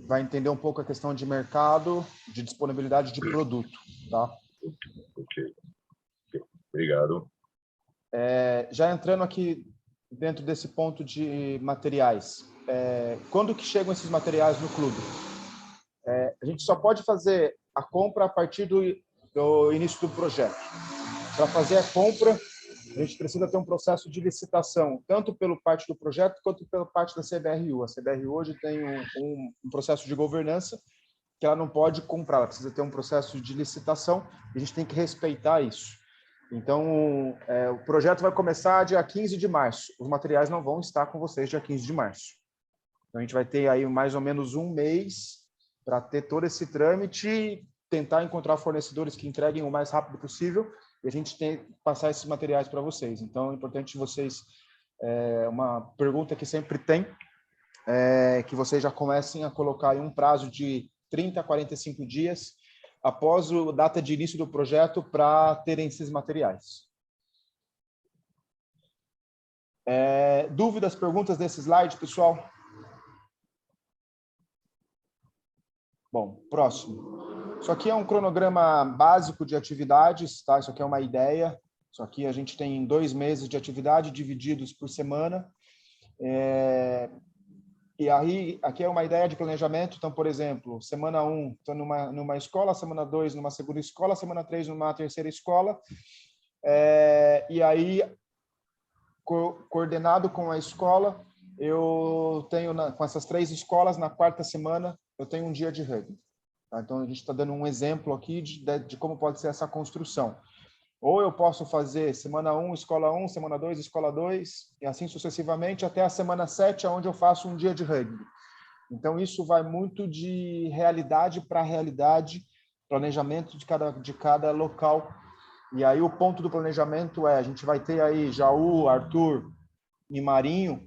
vai entender um pouco a questão de mercado, de disponibilidade de produto. Tá? Ok. Obrigado. Já entrando aqui dentro desse ponto de materiais. Quando que chegam esses materiais no clube? A gente só pode fazer a compra a partir do início do projeto. Para fazer a compra, a gente precisa ter um processo de licitação, tanto pelo parte do projeto quanto pela parte da CBRU. A CBRU hoje tem um processo de governança que ela não pode comprar, ela precisa ter um processo de licitação e a gente tem que respeitar isso. Então, o projeto vai começar dia 15 de março. Os materiais não vão estar com vocês dia 15 de março. Então, a gente vai ter aí mais ou menos um mês para ter todo esse trâmite, tentar encontrar fornecedores que entreguem o mais rápido possível e a gente tem que passar esses materiais para vocês. Então, é importante vocês, uma pergunta que sempre tem, que vocês já comecem a colocar aí um prazo de 30 a 45 dias após a data de início do projeto para terem esses materiais. Dúvidas, perguntas desse slide, pessoal? Bom, próximo. Isso aqui é um cronograma básico de atividades, tá? Isso aqui é uma ideia. Isso aqui a gente tem 2 meses de atividade divididos por semana. E aí, aqui é uma ideia de planejamento. Então, por exemplo, semana 1, estou numa escola, semana 2, numa segunda escola, semana 3, numa terceira escola. E aí, coordenado com a escola, eu tenho, com essas 3 escolas, na quarta semana, eu tenho um dia de rugby. Tá? Então, a gente está dando um exemplo aqui de como pode ser essa construção. Ou eu posso fazer semana 1, escola 1, semana 2, escola 2, e assim sucessivamente, até a semana 7, onde eu faço um dia de rugby. Então, isso vai muito de realidade para realidade, planejamento de cada local. E aí, o ponto do planejamento a gente vai ter aí Jaú, Arthur e Marinho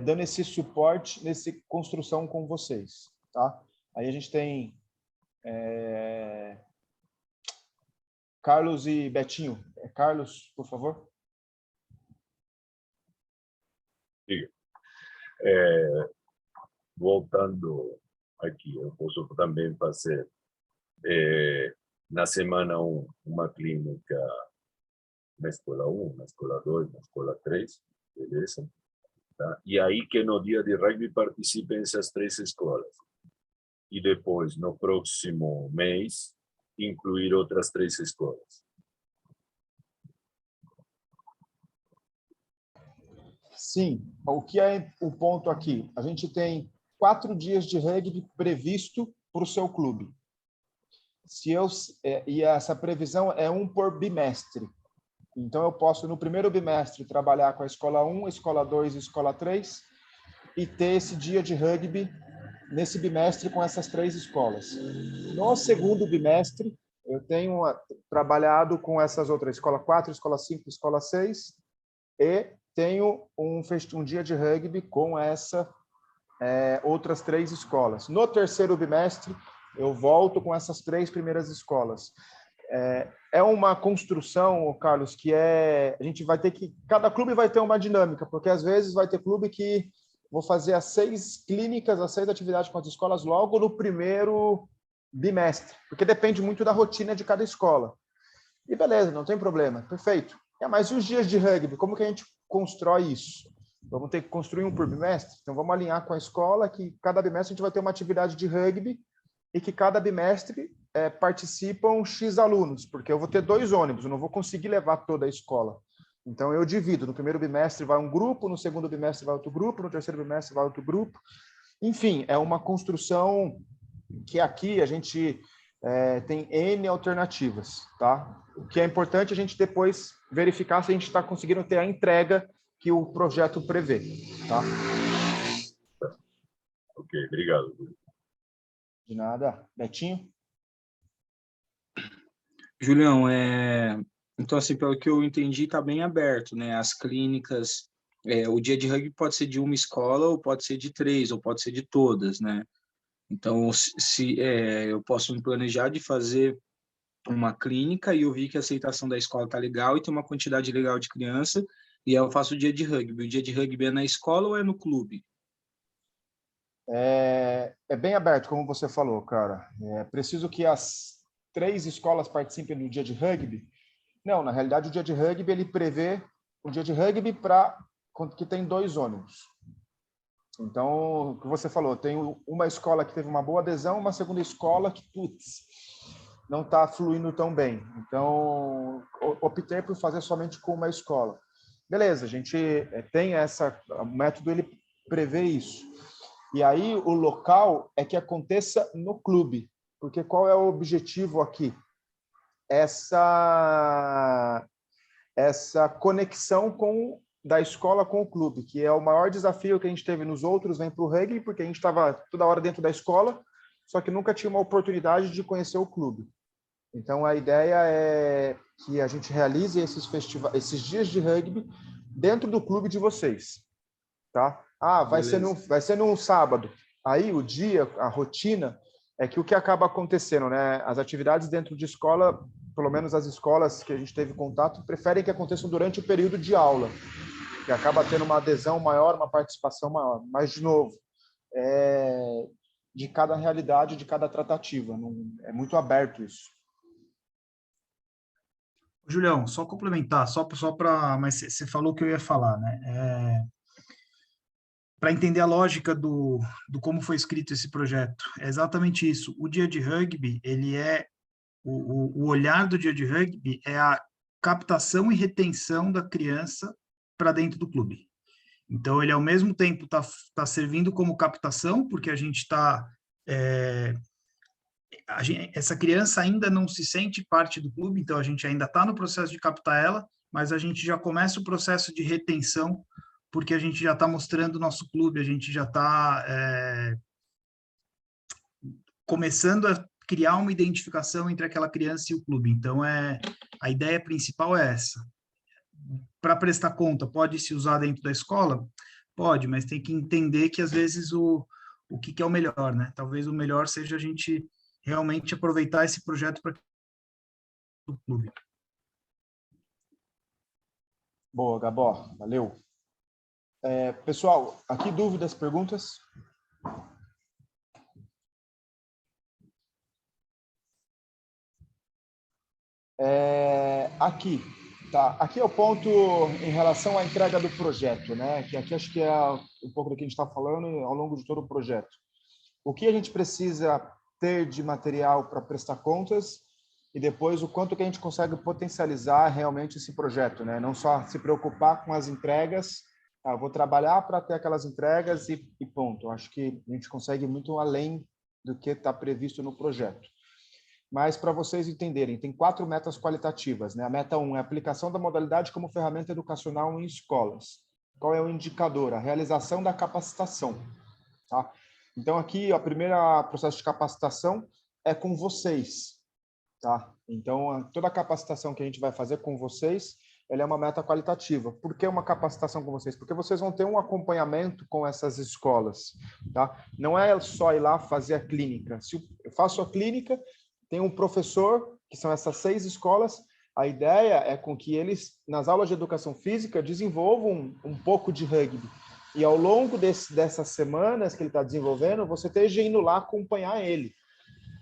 dando esse suporte nessa construção com vocês. Tá? Aí a gente tem Carlos e Betinho. Carlos, por favor. Voltando aqui, eu posso também fazer na semana 1 uma clínica na escola 1, na escola 2, na escola 3, beleza? Tá? E aí que no dia de rugby participem essas 3 escolas. E depois, no próximo mês, incluir outras 3 escolas. Sim, o que é o ponto aqui? A gente tem 4 dias de rugby previsto para o seu clube. E essa previsão é 1 por bimestre. Então, eu posso, no primeiro bimestre, trabalhar com a escola 1, escola 2 e escola 3 e ter esse dia de rugby nesse bimestre com essas 3 escolas. No segundo bimestre, eu tenho trabalhado com essas outras, escola 4, escola 5, escola 6, e tenho um dia de rugby com outras 3 escolas. No terceiro bimestre, eu volto com essas 3 primeiras escolas. É uma construção, Carlos, que a gente vai ter que... Cada clube vai ter uma dinâmica, porque às vezes vai ter clube que vou fazer as 6 clínicas, as 6 atividades com as escolas logo no primeiro bimestre, porque depende muito da rotina de cada escola. E beleza, não tem problema, perfeito. Mas e os dias de rugby? Como que a gente constrói isso? Vamos ter que construir 1 por bimestre? Então vamos alinhar com a escola que cada bimestre a gente vai ter uma atividade de rugby e que cada bimestre participam X alunos, porque eu vou ter 2 ônibus, eu não vou conseguir levar toda a escola. Então, eu divido. No primeiro bimestre vai um grupo, no segundo bimestre vai outro grupo, no terceiro bimestre vai outro grupo. Enfim, é uma construção que aqui a gente tem N alternativas. Tá? O que é importante a gente depois verificar se a gente está conseguindo ter a entrega que o projeto prevê. Tá? Ok, obrigado. De nada. Betinho? Julião, então, assim, pelo que eu entendi, está bem aberto, né? As clínicas, o dia de rugby pode ser de uma escola, ou pode ser de 3, ou pode ser de todas, né? Então, eu posso me planejar de fazer uma clínica e eu vi que a aceitação da escola está legal e tem uma quantidade legal de criança, e aí eu faço o dia de rugby. O dia de rugby é na escola ou é no clube? É bem aberto, como você falou, cara. É preciso que as 3 escolas participem do dia de rugby? Não, na realidade, o dia de rugby ele prevê o dia de rugby que tem 2 ônibus. Então, o que você falou, tem uma escola que teve uma boa adesão, uma segunda escola que, não está fluindo tão bem. Então, optei por fazer somente com uma escola. Beleza, a gente tem o método, ele prevê isso. E aí, o local é que aconteça no clube. Porque qual é o objetivo aqui? Essa conexão da escola com o clube, que é o maior desafio que a gente teve nos outros Vem para o Rugby, porque a gente estava toda hora dentro da escola, só que nunca tinha uma oportunidade de conhecer o clube. Então, a ideia é que a gente realize esses dias de rugby dentro do clube de vocês. Tá? Vai ser num sábado. Aí, o dia, a rotina, é que o que acaba acontecendo, né? As atividades dentro de escola, pelo menos as escolas que a gente teve contato, preferem que aconteçam durante o período de aula, que acaba tendo uma adesão maior, uma participação maior. Mas, de novo, de cada realidade, de cada tratativa. É muito aberto isso. Julião, só complementar, mas você falou que eu ia falar, né? para entender a lógica do como foi escrito esse projeto. É exatamente isso. O dia de rugby, ele é o olhar do dia de rugby é a captação e retenção da criança para dentro do clube. Então, ele ao mesmo tempo tá servindo como captação, porque a gente está essa criança ainda não se sente parte do clube, então a gente ainda está no processo de captar ela, mas a gente já começa o processo de retenção, porque a gente já está mostrando o nosso clube, a gente já está começando a criar uma identificação entre aquela criança e o clube. Então, a ideia principal é essa. Para prestar conta, pode se usar dentro da escola? Pode, mas tem que entender que, às vezes, o que é o melhor, né? Talvez o melhor seja a gente realmente aproveitar esse projeto para o clube. Boa, Gabó, valeu. Pessoal, aqui dúvidas, perguntas? Aqui, tá? Aqui é o ponto em relação à entrega do projeto, né? Que aqui acho que é um pouco do que a gente está falando ao longo de todo o projeto. O que a gente precisa ter de material para prestar contas e depois o quanto que a gente consegue potencializar realmente esse projeto, né? Não só se preocupar com as entregas, vou trabalhar para ter aquelas entregas e ponto. Acho que a gente consegue ir muito além do que está previsto no projeto. Mas, para vocês entenderem, tem 4 metas qualitativas, né? A meta 1 é a aplicação da modalidade como ferramenta educacional em escolas. Qual é o indicador? A realização da capacitação, tá? Então, aqui, o primeiro processo de capacitação é com vocês, tá? Então, toda a capacitação que a gente vai fazer com vocês, ela é uma meta qualitativa. Por que uma capacitação com vocês? Porque vocês vão ter um acompanhamento com essas escolas, tá? Não é só ir lá fazer a clínica. Se eu faço a clínica, tem um professor, que são essas 6 escolas, a ideia é com que eles, nas aulas de educação física, desenvolvam um pouco de rugby. E ao longo dessas semanas que ele está desenvolvendo, você esteja indo lá acompanhar ele.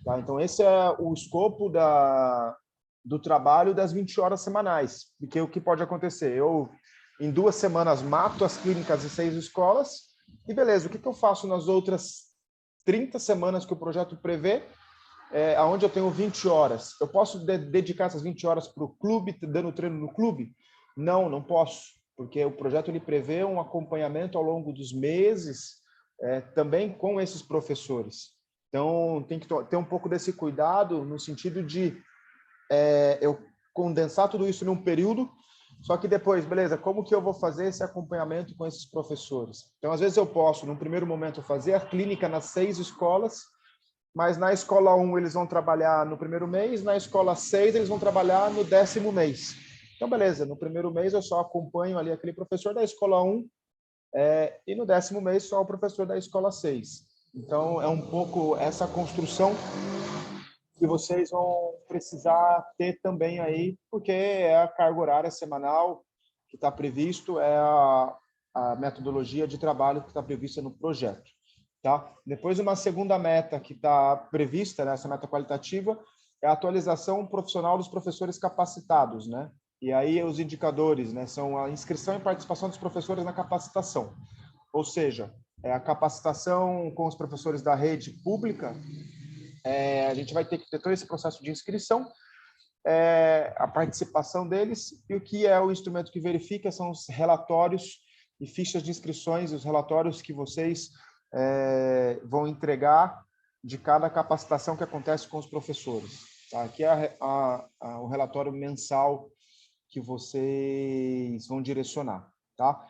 Tá? Então, esse é o escopo do trabalho das 20 horas semanais. Porque o que pode acontecer? Eu, em 2 semanas, mato as clínicas de 6 escolas e beleza, o que eu faço nas outras 30 semanas que o projeto prevê? Onde eu tenho 20 horas. Eu posso dedicar essas 20 horas para o clube, dando treino no clube? Não posso, porque o projeto ele prevê um acompanhamento ao longo dos meses, também com esses professores. Então, tem que ter um pouco desse cuidado, no sentido de eu condensar tudo isso num período, só que depois, beleza, como que eu vou fazer esse acompanhamento com esses professores? Então, às vezes eu posso, num primeiro momento, fazer a clínica nas 6 escolas, mas na escola 1 eles vão trabalhar no primeiro mês, na escola 6 eles vão trabalhar no 10º mês. Então, beleza, no primeiro mês eu só acompanho ali aquele professor da escola 1 e no 10º mês só o professor da escola 6. Então, é um pouco essa construção que vocês vão precisar ter também aí, porque é a carga horária semanal que está previsto, é a metodologia de trabalho que está prevista no projeto. Tá? Depois, uma segunda meta que está prevista, né, essa meta qualitativa, é a atualização profissional dos professores capacitados, né? E aí os indicadores, né, são a inscrição e participação dos professores na capacitação. Ou seja, a capacitação com os professores da rede pública, a gente vai ter que ter todo esse processo de inscrição, a participação deles, e o que é o instrumento que verifica são os relatórios e fichas de inscrições, os relatórios que vocês vão entregar de cada capacitação que acontece com os professores. Tá? Aqui é o relatório mensal que vocês vão direcionar. Tá?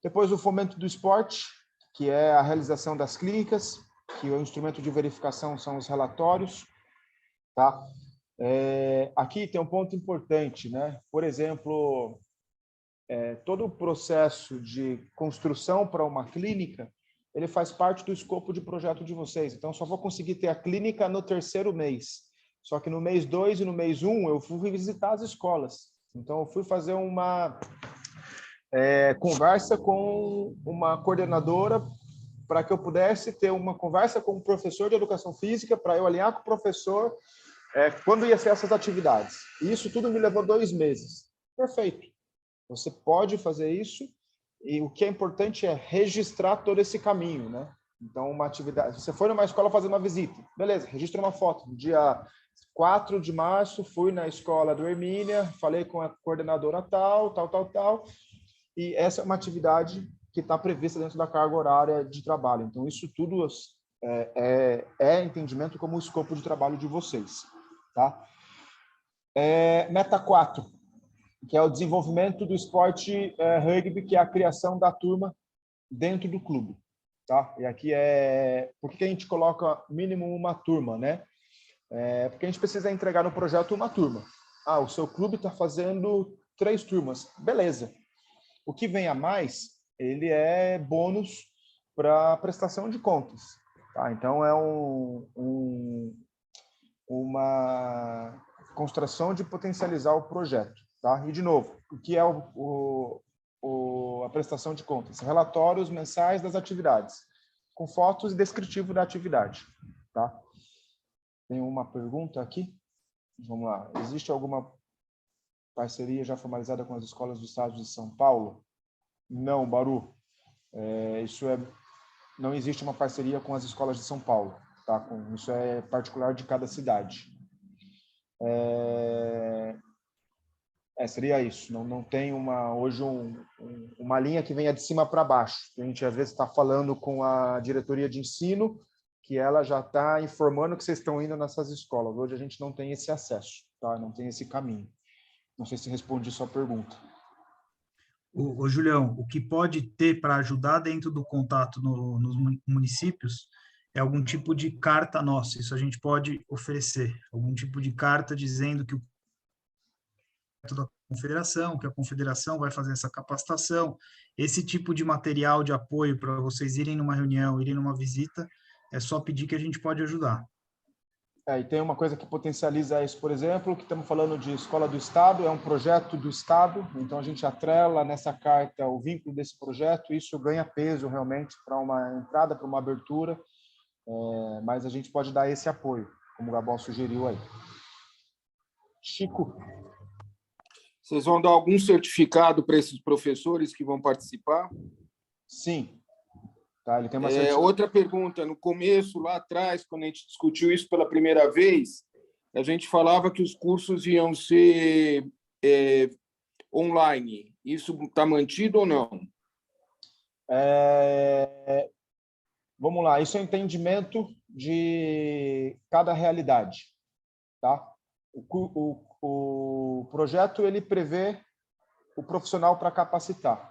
Depois, o fomento do esporte, que é a realização das clínicas, que o instrumento de verificação são os relatórios. Tá? Aqui tem um ponto importante, né? Por exemplo, todo o processo de construção para uma clínica, ele faz parte do escopo de projeto de vocês. Então, só vou conseguir ter a clínica no 3º mês. Só que no mês 2 e no mês 1, eu fui visitar as escolas. Então, eu fui fazer uma conversa com uma coordenadora para que eu pudesse ter uma conversa com o professor de educação física, para eu alinhar com o professor quando ia ser essas atividades. E isso tudo me levou 2 meses. Perfeito. Você pode fazer isso E o que é importante é registrar todo esse caminho, né? Então, uma atividade... Você foi numa escola fazer uma visita. Beleza, registra uma foto. No dia 4 de março, fui na escola do Hermínia, falei com a coordenadora tal. E essa é uma atividade que está prevista dentro da carga horária de trabalho. Então, isso tudo é entendimento como o escopo de trabalho de vocês. Tá? Meta 4, que é o desenvolvimento do esporte rugby, que é a criação da turma dentro do clube. Tá? E aqui por que a gente coloca mínimo uma turma, né? Porque a gente precisa entregar no projeto uma turma. O seu clube está fazendo 3 turmas. Beleza. O que vem a mais, ele é bônus para prestação de contas. Tá? Então, é uma construção de potencializar o projeto. Tá? E, de novo, o que é a prestação de contas? Relatórios mensais das atividades, com fotos e descritivo da atividade. Tá? Tem uma pergunta aqui. Vamos lá. Existe alguma parceria já formalizada com as escolas do estado de São Paulo? Não, Baru. Não existe uma parceria com as escolas de São Paulo. Tá? Isso é particular de cada cidade. Seria isso. Não tem hoje uma linha que venha de cima para baixo. A gente, às vezes, está falando com a diretoria de ensino, que ela já está informando que vocês estão indo nessas escolas. Hoje a gente não tem esse acesso, tá? Não tem esse caminho. Não sei se respondi a sua pergunta. Ô, Julião, o que pode ter para ajudar dentro do contato nos municípios é algum tipo de carta nossa. Isso a gente pode oferecer. Algum tipo de carta dizendo que da confederação, que a confederação vai fazer essa capacitação. Esse tipo de material de apoio para vocês irem numa reunião, irem numa visita, é só pedir que a gente pode ajudar. E tem uma coisa que potencializa isso, por exemplo, que estamos falando de escola do Estado, é um projeto do Estado, então a gente atrela nessa carta o vínculo desse projeto, isso ganha peso realmente para uma entrada, para uma abertura, mas a gente pode dar esse apoio, como o Gabó sugeriu aí. Chico. Vocês vão dar algum certificado para esses professores que vão participar? Sim. Tá, ele tem uma outra pergunta, no começo, lá atrás, quando a gente discutiu isso pela primeira vez, a gente falava que os cursos iam ser online. Isso está mantido ou não? Vamos lá, isso é um entendimento de cada realidade. Tá? O projeto ele prevê o profissional para capacitar.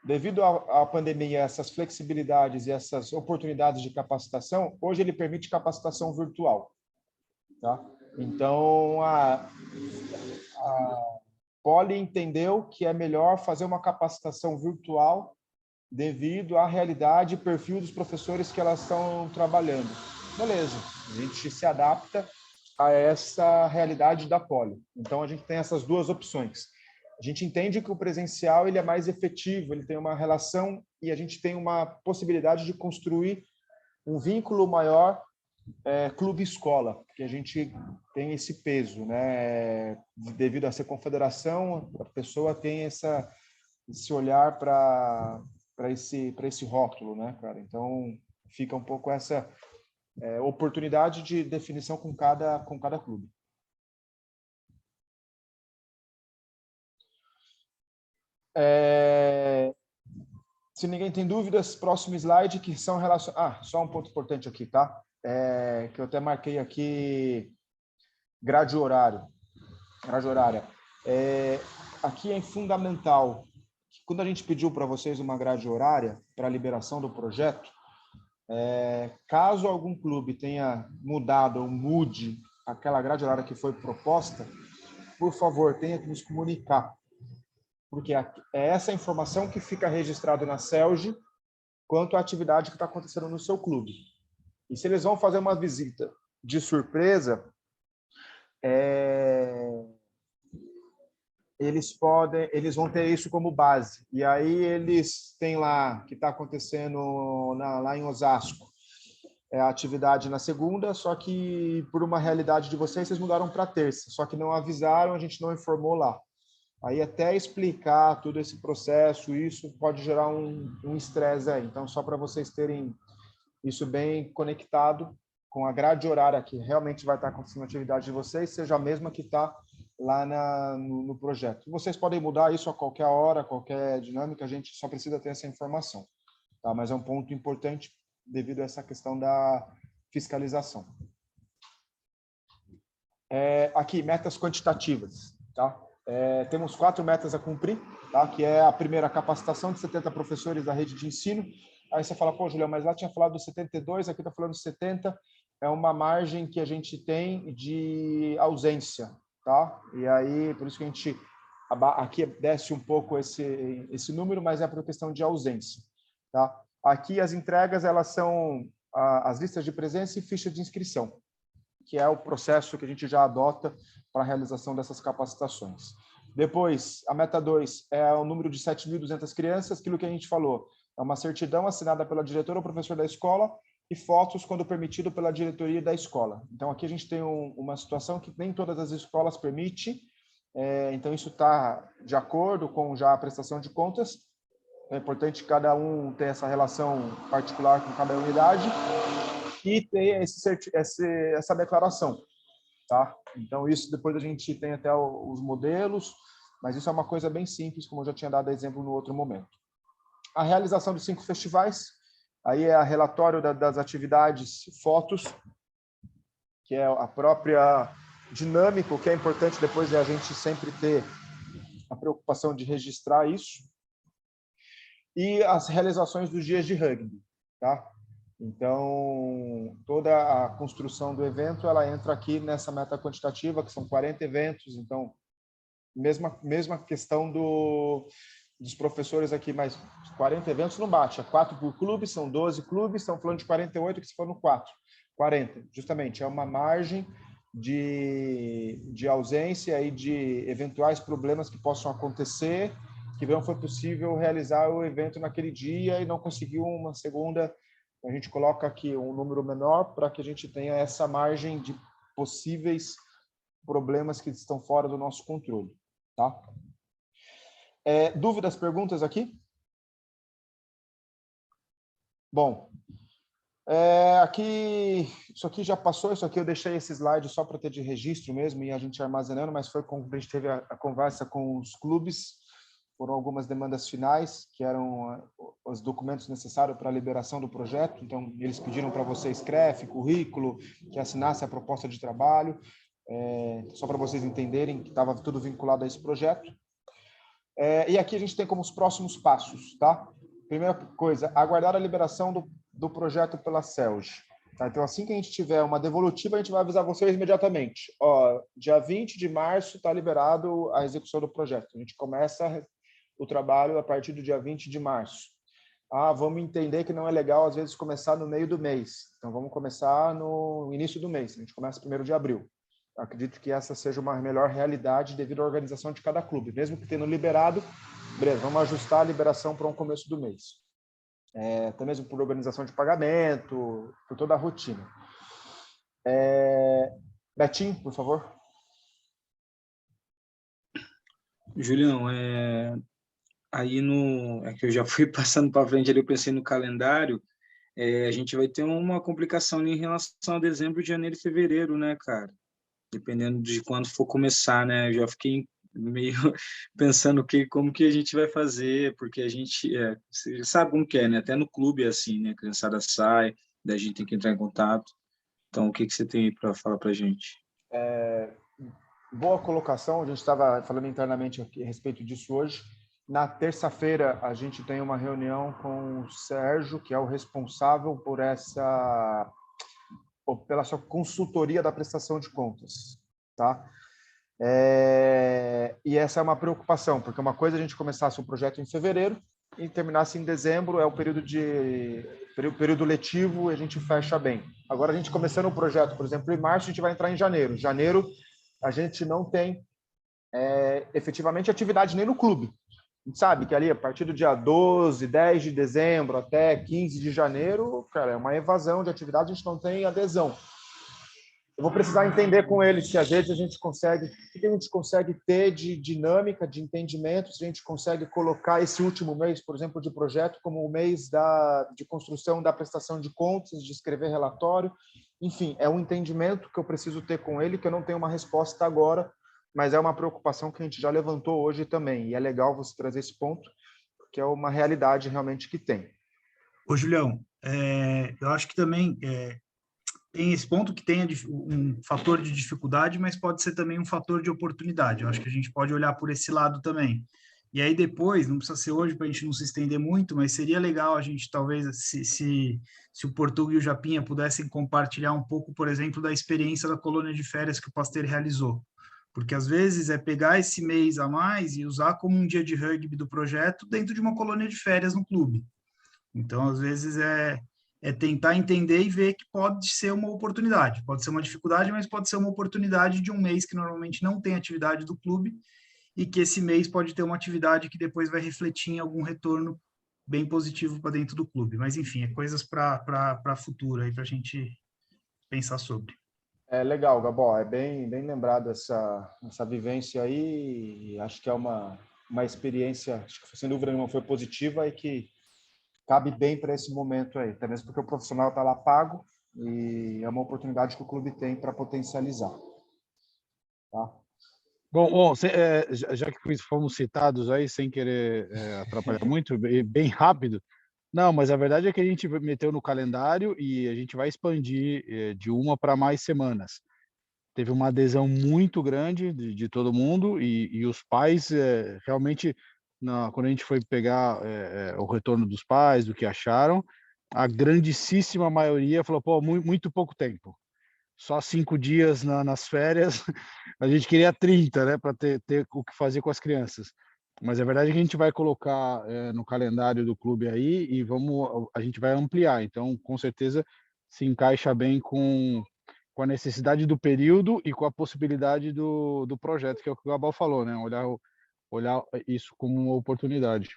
Devido à pandemia, essas flexibilidades e essas oportunidades de capacitação, hoje ele permite capacitação virtual. Tá? Então, a Poli entendeu que é melhor fazer uma capacitação virtual devido à realidade e perfil dos professores que elas estão trabalhando. Beleza, a gente se adapta a essa realidade da Poli. Então, a gente tem essas duas opções. A gente entende que o presencial ele é mais efetivo, ele tem uma relação e a gente tem uma possibilidade de construir um vínculo maior clube-escola, porque a gente tem esse peso, né? Devido a ser confederação, a pessoa tem esse olhar para esse rótulo, né, cara? Então, fica um pouco essa oportunidade de definição com cada clube. Se ninguém tem dúvidas, próximo slide, que são relacionados... só um ponto importante aqui, tá? Que eu até marquei aqui, grade horária. Aqui é fundamental, que quando a gente pediu para vocês uma grade horária para a liberação do projeto, caso algum clube tenha mudado ou mude aquela grade horária que foi proposta, por favor, tenha que nos comunicar. Porque é essa informação que fica registrada na CELGE quanto à atividade que está acontecendo no seu clube. E se eles vão fazer uma visita de surpresa, eles vão ter isso como base. E aí eles têm lá, que está acontecendo lá em Osasco, a atividade na segunda, só que por uma realidade de vocês mudaram para terça. Só que não avisaram, a gente não informou lá. Aí até explicar todo esse processo, isso pode gerar um estresse aí. Então, só para vocês terem isso bem conectado com a grade horária que realmente vai estar acontecendo a atividade de vocês, seja a mesma que está lá no projeto. Vocês podem mudar isso a qualquer hora, qualquer dinâmica, a gente só precisa ter essa informação. Tá? Mas é um ponto importante devido a essa questão da fiscalização. Aqui, metas quantitativas. Tá? Temos 4 metas a cumprir, tá? Que é a primeira, capacitação de 70 professores da rede de ensino. Aí você fala, pô, Julião, mas lá tinha falado dos 72, aqui está falando de 70. É uma margem que a gente tem de ausência, tá? E aí, por isso que a gente aqui desce um pouco esse número, mas é por questão de ausência, tá? Aqui as entregas, elas são as listas de presença e ficha de inscrição, que é o processo que a gente já adota para a realização dessas capacitações. Depois, a meta 2 é o número de 7.200 crianças, aquilo que a gente falou, é uma certidão assinada pela diretora ou professor da escola e fotos quando permitido pela diretoria da escola. Então, aqui a gente tem uma situação que nem todas as escolas permitem, então isso está de acordo com já a prestação de contas. É importante que cada um tenha essa relação particular com cada unidade e ter essa declaração, tá? Então, isso depois a gente tem até os modelos, mas isso é uma coisa bem simples, como eu já tinha dado exemplo no outro momento. A realização de 5 festivais, aí é a relatório das atividades, fotos, que é a própria dinâmica, o que é importante depois é a gente sempre ter a preocupação de registrar isso. E as realizações dos dias de rugby, tá? Então, toda a construção do evento, ela entra aqui nessa meta quantitativa, que são 40 eventos, então, mesma questão dos professores aqui, mas 40 eventos não bate, é 4 por clube, são 12 clubes, estão falando de 48, que se for no 4, 40, justamente, é uma margem de ausência e de eventuais problemas que possam acontecer, que não foi possível realizar o evento naquele dia e não conseguiu uma segunda. A gente coloca aqui um número menor para que a gente tenha essa margem de possíveis problemas que estão fora do nosso controle, tá? Dúvidas, perguntas aqui? Bom, aqui, isso aqui já passou, isso aqui eu deixei esse slide só para ter de registro mesmo e a gente armazenando, mas foi quando a gente teve a conversa com os clubes. Foram algumas demandas finais, que eram os documentos necessários para a liberação do projeto. Então, eles pediram para vocês CREF, currículo, que assinasse a proposta de trabalho, só para vocês entenderem que estava tudo vinculado a esse projeto. E aqui a gente tem como os próximos passos, tá? Primeira coisa, aguardar a liberação do projeto pela CELG. Tá? Então, assim que a gente tiver uma devolutiva, a gente vai avisar vocês imediatamente. Ó, dia 20 de março está liberado a execução do projeto. A gente começa o trabalho a partir do dia 20 de março. Vamos entender que não é legal, às vezes, começar no meio do mês. Então, vamos começar no início do mês. A gente começa 1º de abril. Eu acredito que essa seja uma melhor realidade devido à organização de cada clube. Mesmo que tendo liberado, beleza, vamos ajustar a liberação para um começo do mês. Até mesmo por organização de pagamento, por toda a rotina. Betinho, por favor. Julião, aí é que eu já fui passando para frente ali, eu pensei no calendário, a gente vai ter uma complicação ali em relação a dezembro, janeiro e fevereiro, né, cara? Dependendo de quando for começar, né? Eu já fiquei meio pensando como que a gente vai fazer, porque a gente você sabe como que é, né? Até no clube é assim, né? A criançada sai, daí a gente tem que entrar em contato. Então, o que você tem para falar para a gente? Boa colocação, a gente estava falando internamente aqui a respeito disso hoje. Na terça-feira, a gente tem uma reunião com o Sérgio, que é o responsável pela sua consultoria da prestação de contas, tá? E essa é uma preocupação, porque uma coisa é a gente começasse um projeto em fevereiro e terminasse em dezembro, é o período letivo e a gente fecha bem. Agora, a gente começando o projeto, por exemplo, em março, a gente vai entrar em janeiro. Janeiro, a gente não tem efetivamente atividade nem no clube. A gente sabe que ali, a partir do dia 12, 10 de dezembro até 15 de janeiro, cara, é uma evasão de atividade, a gente não tem adesão. Eu vou precisar entender com ele se às vezes a gente consegue, o que a gente consegue ter de dinâmica, de entendimento, se a gente consegue colocar esse último mês, por exemplo, de projeto, como o mês de construção da prestação de contas, de escrever relatório. Enfim, é um entendimento que eu preciso ter com ele, que eu não tenho uma resposta agora, mas é uma preocupação que a gente já levantou hoje também. E é legal você trazer esse ponto, porque é uma realidade realmente que tem. Ô, Julião, eu acho que também tem esse ponto que tem um fator de dificuldade, mas pode ser também um fator de oportunidade. Eu acho que a gente pode olhar por esse lado também. E aí depois, não precisa ser hoje para a gente não se estender muito, mas seria legal a gente talvez, se o Portuga e o Japinha pudessem compartilhar um pouco, por exemplo, da experiência da colônia de férias que o Pasteur realizou. Porque às vezes é pegar esse mês a mais e usar como um dia de rugby do projeto dentro de uma colônia de férias no clube. Então, às vezes, é tentar entender e ver que pode ser uma oportunidade. Pode ser uma dificuldade, mas pode ser uma oportunidade de um mês que normalmente não tem atividade do clube e que esse mês pode ter uma atividade que depois vai refletir em algum retorno bem positivo para dentro do clube. Mas, enfim, é coisas para futuro aí, para a gente pensar sobre. É legal, Gabó, é bem lembrado essa vivência aí, e acho que é uma experiência, acho que sem dúvida nenhuma foi positiva e que cabe bem para esse momento aí, até mesmo porque o profissional está lá pago e é uma oportunidade que o clube tem para potencializar. Tá? Bom, já que fomos citados aí, sem querer atrapalhar muito, bem rápido, não, mas a verdade é que a gente meteu no calendário e a gente vai expandir de uma para mais semanas. Teve uma adesão muito grande de todo mundo e os pais realmente, quando a gente foi pegar o retorno dos pais, do que acharam, a grandíssima maioria falou, pô, muito pouco tempo. Só 5 dias nas férias, a gente queria 30, né, para ter o que fazer com as crianças. Mas a verdade é que a gente vai colocar no calendário do clube aí e a gente vai ampliar. Então, com certeza, se encaixa bem com a necessidade do período e com a possibilidade do projeto, que é o que o Gabal falou, né? Olhar isso como uma oportunidade.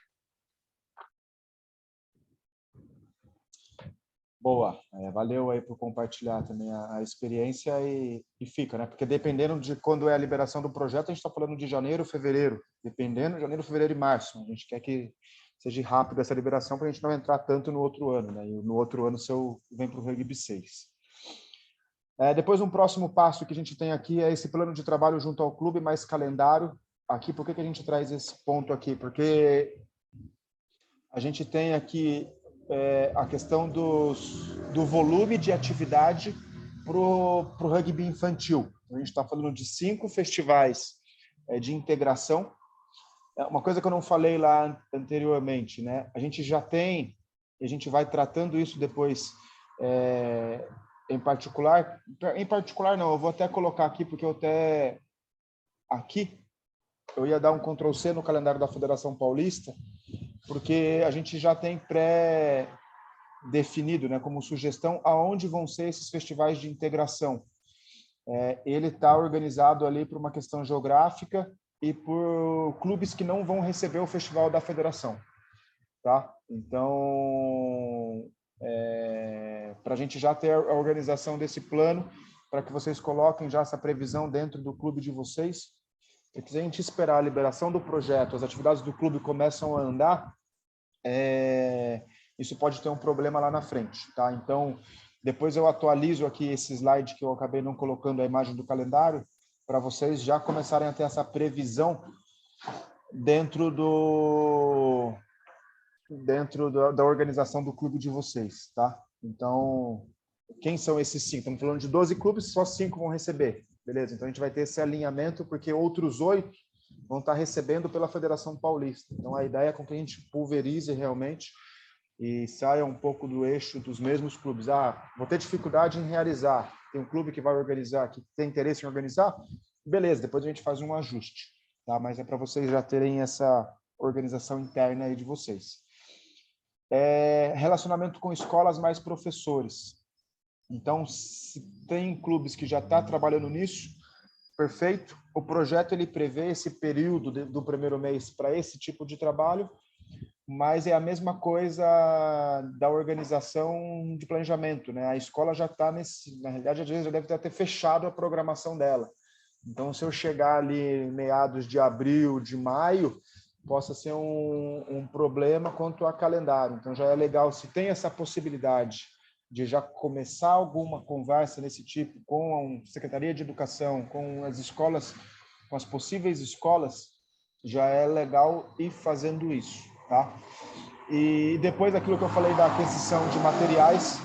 Boa, valeu aí por compartilhar também a experiência e fica, né? Porque dependendo de quando é a liberação do projeto, a gente está falando de janeiro, fevereiro, dependendo, janeiro, fevereiro e março. A gente quer que seja rápido essa liberação para a gente não entrar tanto no outro ano, né? E no outro ano, se eu vem para o Rugby 6. Depois, um próximo passo que a gente tem aqui é esse plano de trabalho junto ao clube, mais calendário. Aqui, por que a gente traz esse ponto aqui? Porque a gente tem aqui a questão do volume de atividade para o rugby infantil. A gente está falando de 5 festivais de integração. Uma coisa que eu não falei lá anteriormente, né? A gente já tem, e a gente vai tratando isso depois em particular não, eu vou até colocar aqui, porque eu ia dar um Ctrl+C no calendário da Federação Paulista, porque a gente já tem pré-definido, né, como sugestão, aonde vão ser esses festivais de integração. Ele está organizado ali por uma questão geográfica e por clubes que não vão receber o festival da federação. Tá? Então, para a gente já ter a organização desse plano, para que vocês coloquem já essa previsão dentro do clube de vocês, porque se a gente esperar a liberação do projeto, as atividades do clube começam a andar, isso pode ter um problema lá na frente, tá? Então, depois eu atualizo aqui esse slide que eu acabei não colocando a imagem do calendário, para vocês já começarem a ter essa previsão dentro da organização do clube de vocês, tá? Então, quem são esses 5? Estamos falando de 12 clubes, só 5 vão receber, beleza? Então, a gente vai ter esse alinhamento, porque outros 8 vão estar recebendo pela Federação Paulista. Então, a ideia é com que a gente pulverize realmente e saia um pouco do eixo dos mesmos clubes. Vou ter dificuldade em realizar. Tem um clube que vai organizar, que tem interesse em organizar? Beleza, depois a gente faz um ajuste, tá? Mas é para vocês já terem essa organização interna aí de vocês. Relacionamento com escolas mais professores. Então, se tem clubes que já estão trabalhando nisso, perfeito. O projeto ele prevê esse período do primeiro mês para esse tipo de trabalho, mas é a mesma coisa da organização de planejamento, né? A escola já está na realidade, às vezes já deve ter fechado a programação dela. Então, se eu chegar ali meados de abril, de maio, possa ser um problema quanto a calendário. Então, já é legal, se tem essa possibilidade de já começar alguma conversa desse tipo com a Secretaria de Educação, com as escolas, com as possíveis escolas, já é legal ir fazendo isso, tá? E depois daquilo que eu falei da aquisição de materiais,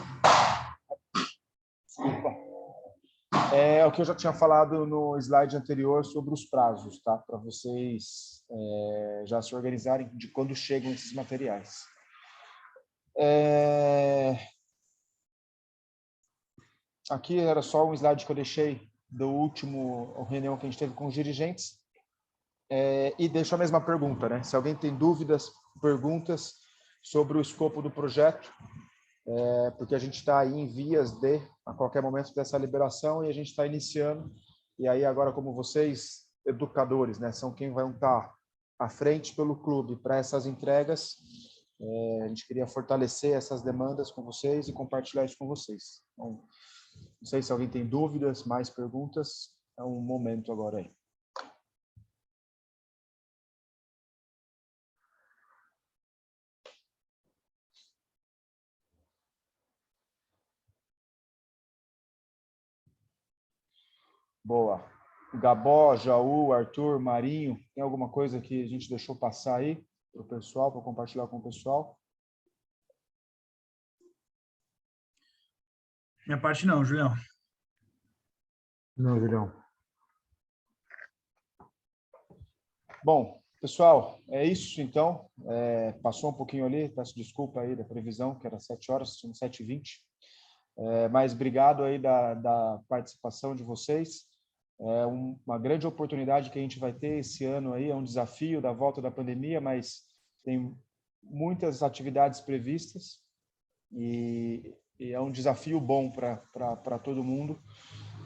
desculpa, é o que eu já tinha falado no slide anterior sobre os prazos, tá? Para vocês já se organizarem de quando chegam esses materiais. Aqui era só um slide que eu deixei do último reunião que a gente teve com os dirigentes. E deixo a mesma pergunta, né? Se alguém tem dúvidas, perguntas sobre o escopo do projeto, porque a gente está aí em vias de, a qualquer momento, dessa liberação, e a gente está iniciando. E aí agora, como vocês, educadores, né, são quem vai estar à frente pelo clube para essas entregas, a gente queria fortalecer essas demandas com vocês e compartilhar isso com vocês. Então, não sei se alguém tem dúvidas, mais perguntas, é um momento agora aí. Boa. Gabó, Jaú, Arthur, Marinho, tem alguma coisa que a gente deixou passar aí para o pessoal, para compartilhar com o pessoal? Minha parte não, Julião. Não, Julião. Bom, pessoal, é isso então. Passou um pouquinho ali, peço desculpa aí da previsão, que era 7 horas, são 7h20. Mas obrigado aí da participação de vocês. É uma grande oportunidade que a gente vai ter esse ano aí, é um desafio da volta da pandemia, mas tem muitas atividades previstas e é um desafio bom para todo mundo.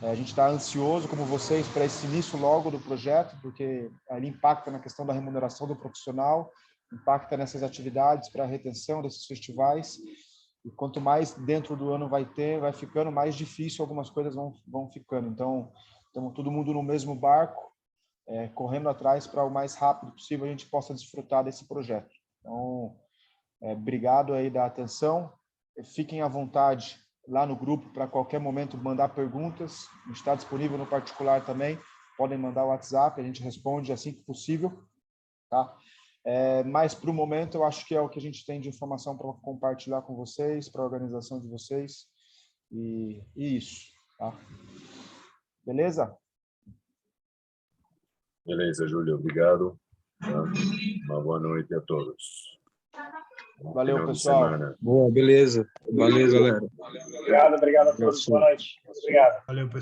A gente está ansioso, como vocês, para esse início logo do projeto, porque ele impacta na questão da remuneração do profissional, impacta nessas atividades para a retenção desses festivais, e quanto mais dentro do ano vai ficando, mais difícil algumas coisas vão ficando. Então, estamos todo mundo no mesmo barco, correndo atrás para o mais rápido possível a gente possa desfrutar desse projeto. Então, obrigado aí da atenção, fiquem à vontade lá no grupo para qualquer momento mandar perguntas, a gente está disponível no particular também, podem mandar o WhatsApp, a gente responde assim que possível, tá? Mas para o momento eu acho que é o que a gente tem de informação para compartilhar com vocês, para a organização de vocês, e isso, tá? Beleza? Beleza, Júlio, obrigado. Uma boa noite a todos. Valeu, pessoal. Boa, beleza. Valeu, galera. Obrigado a todos. Boa noite. Obrigado. Valeu, pessoal.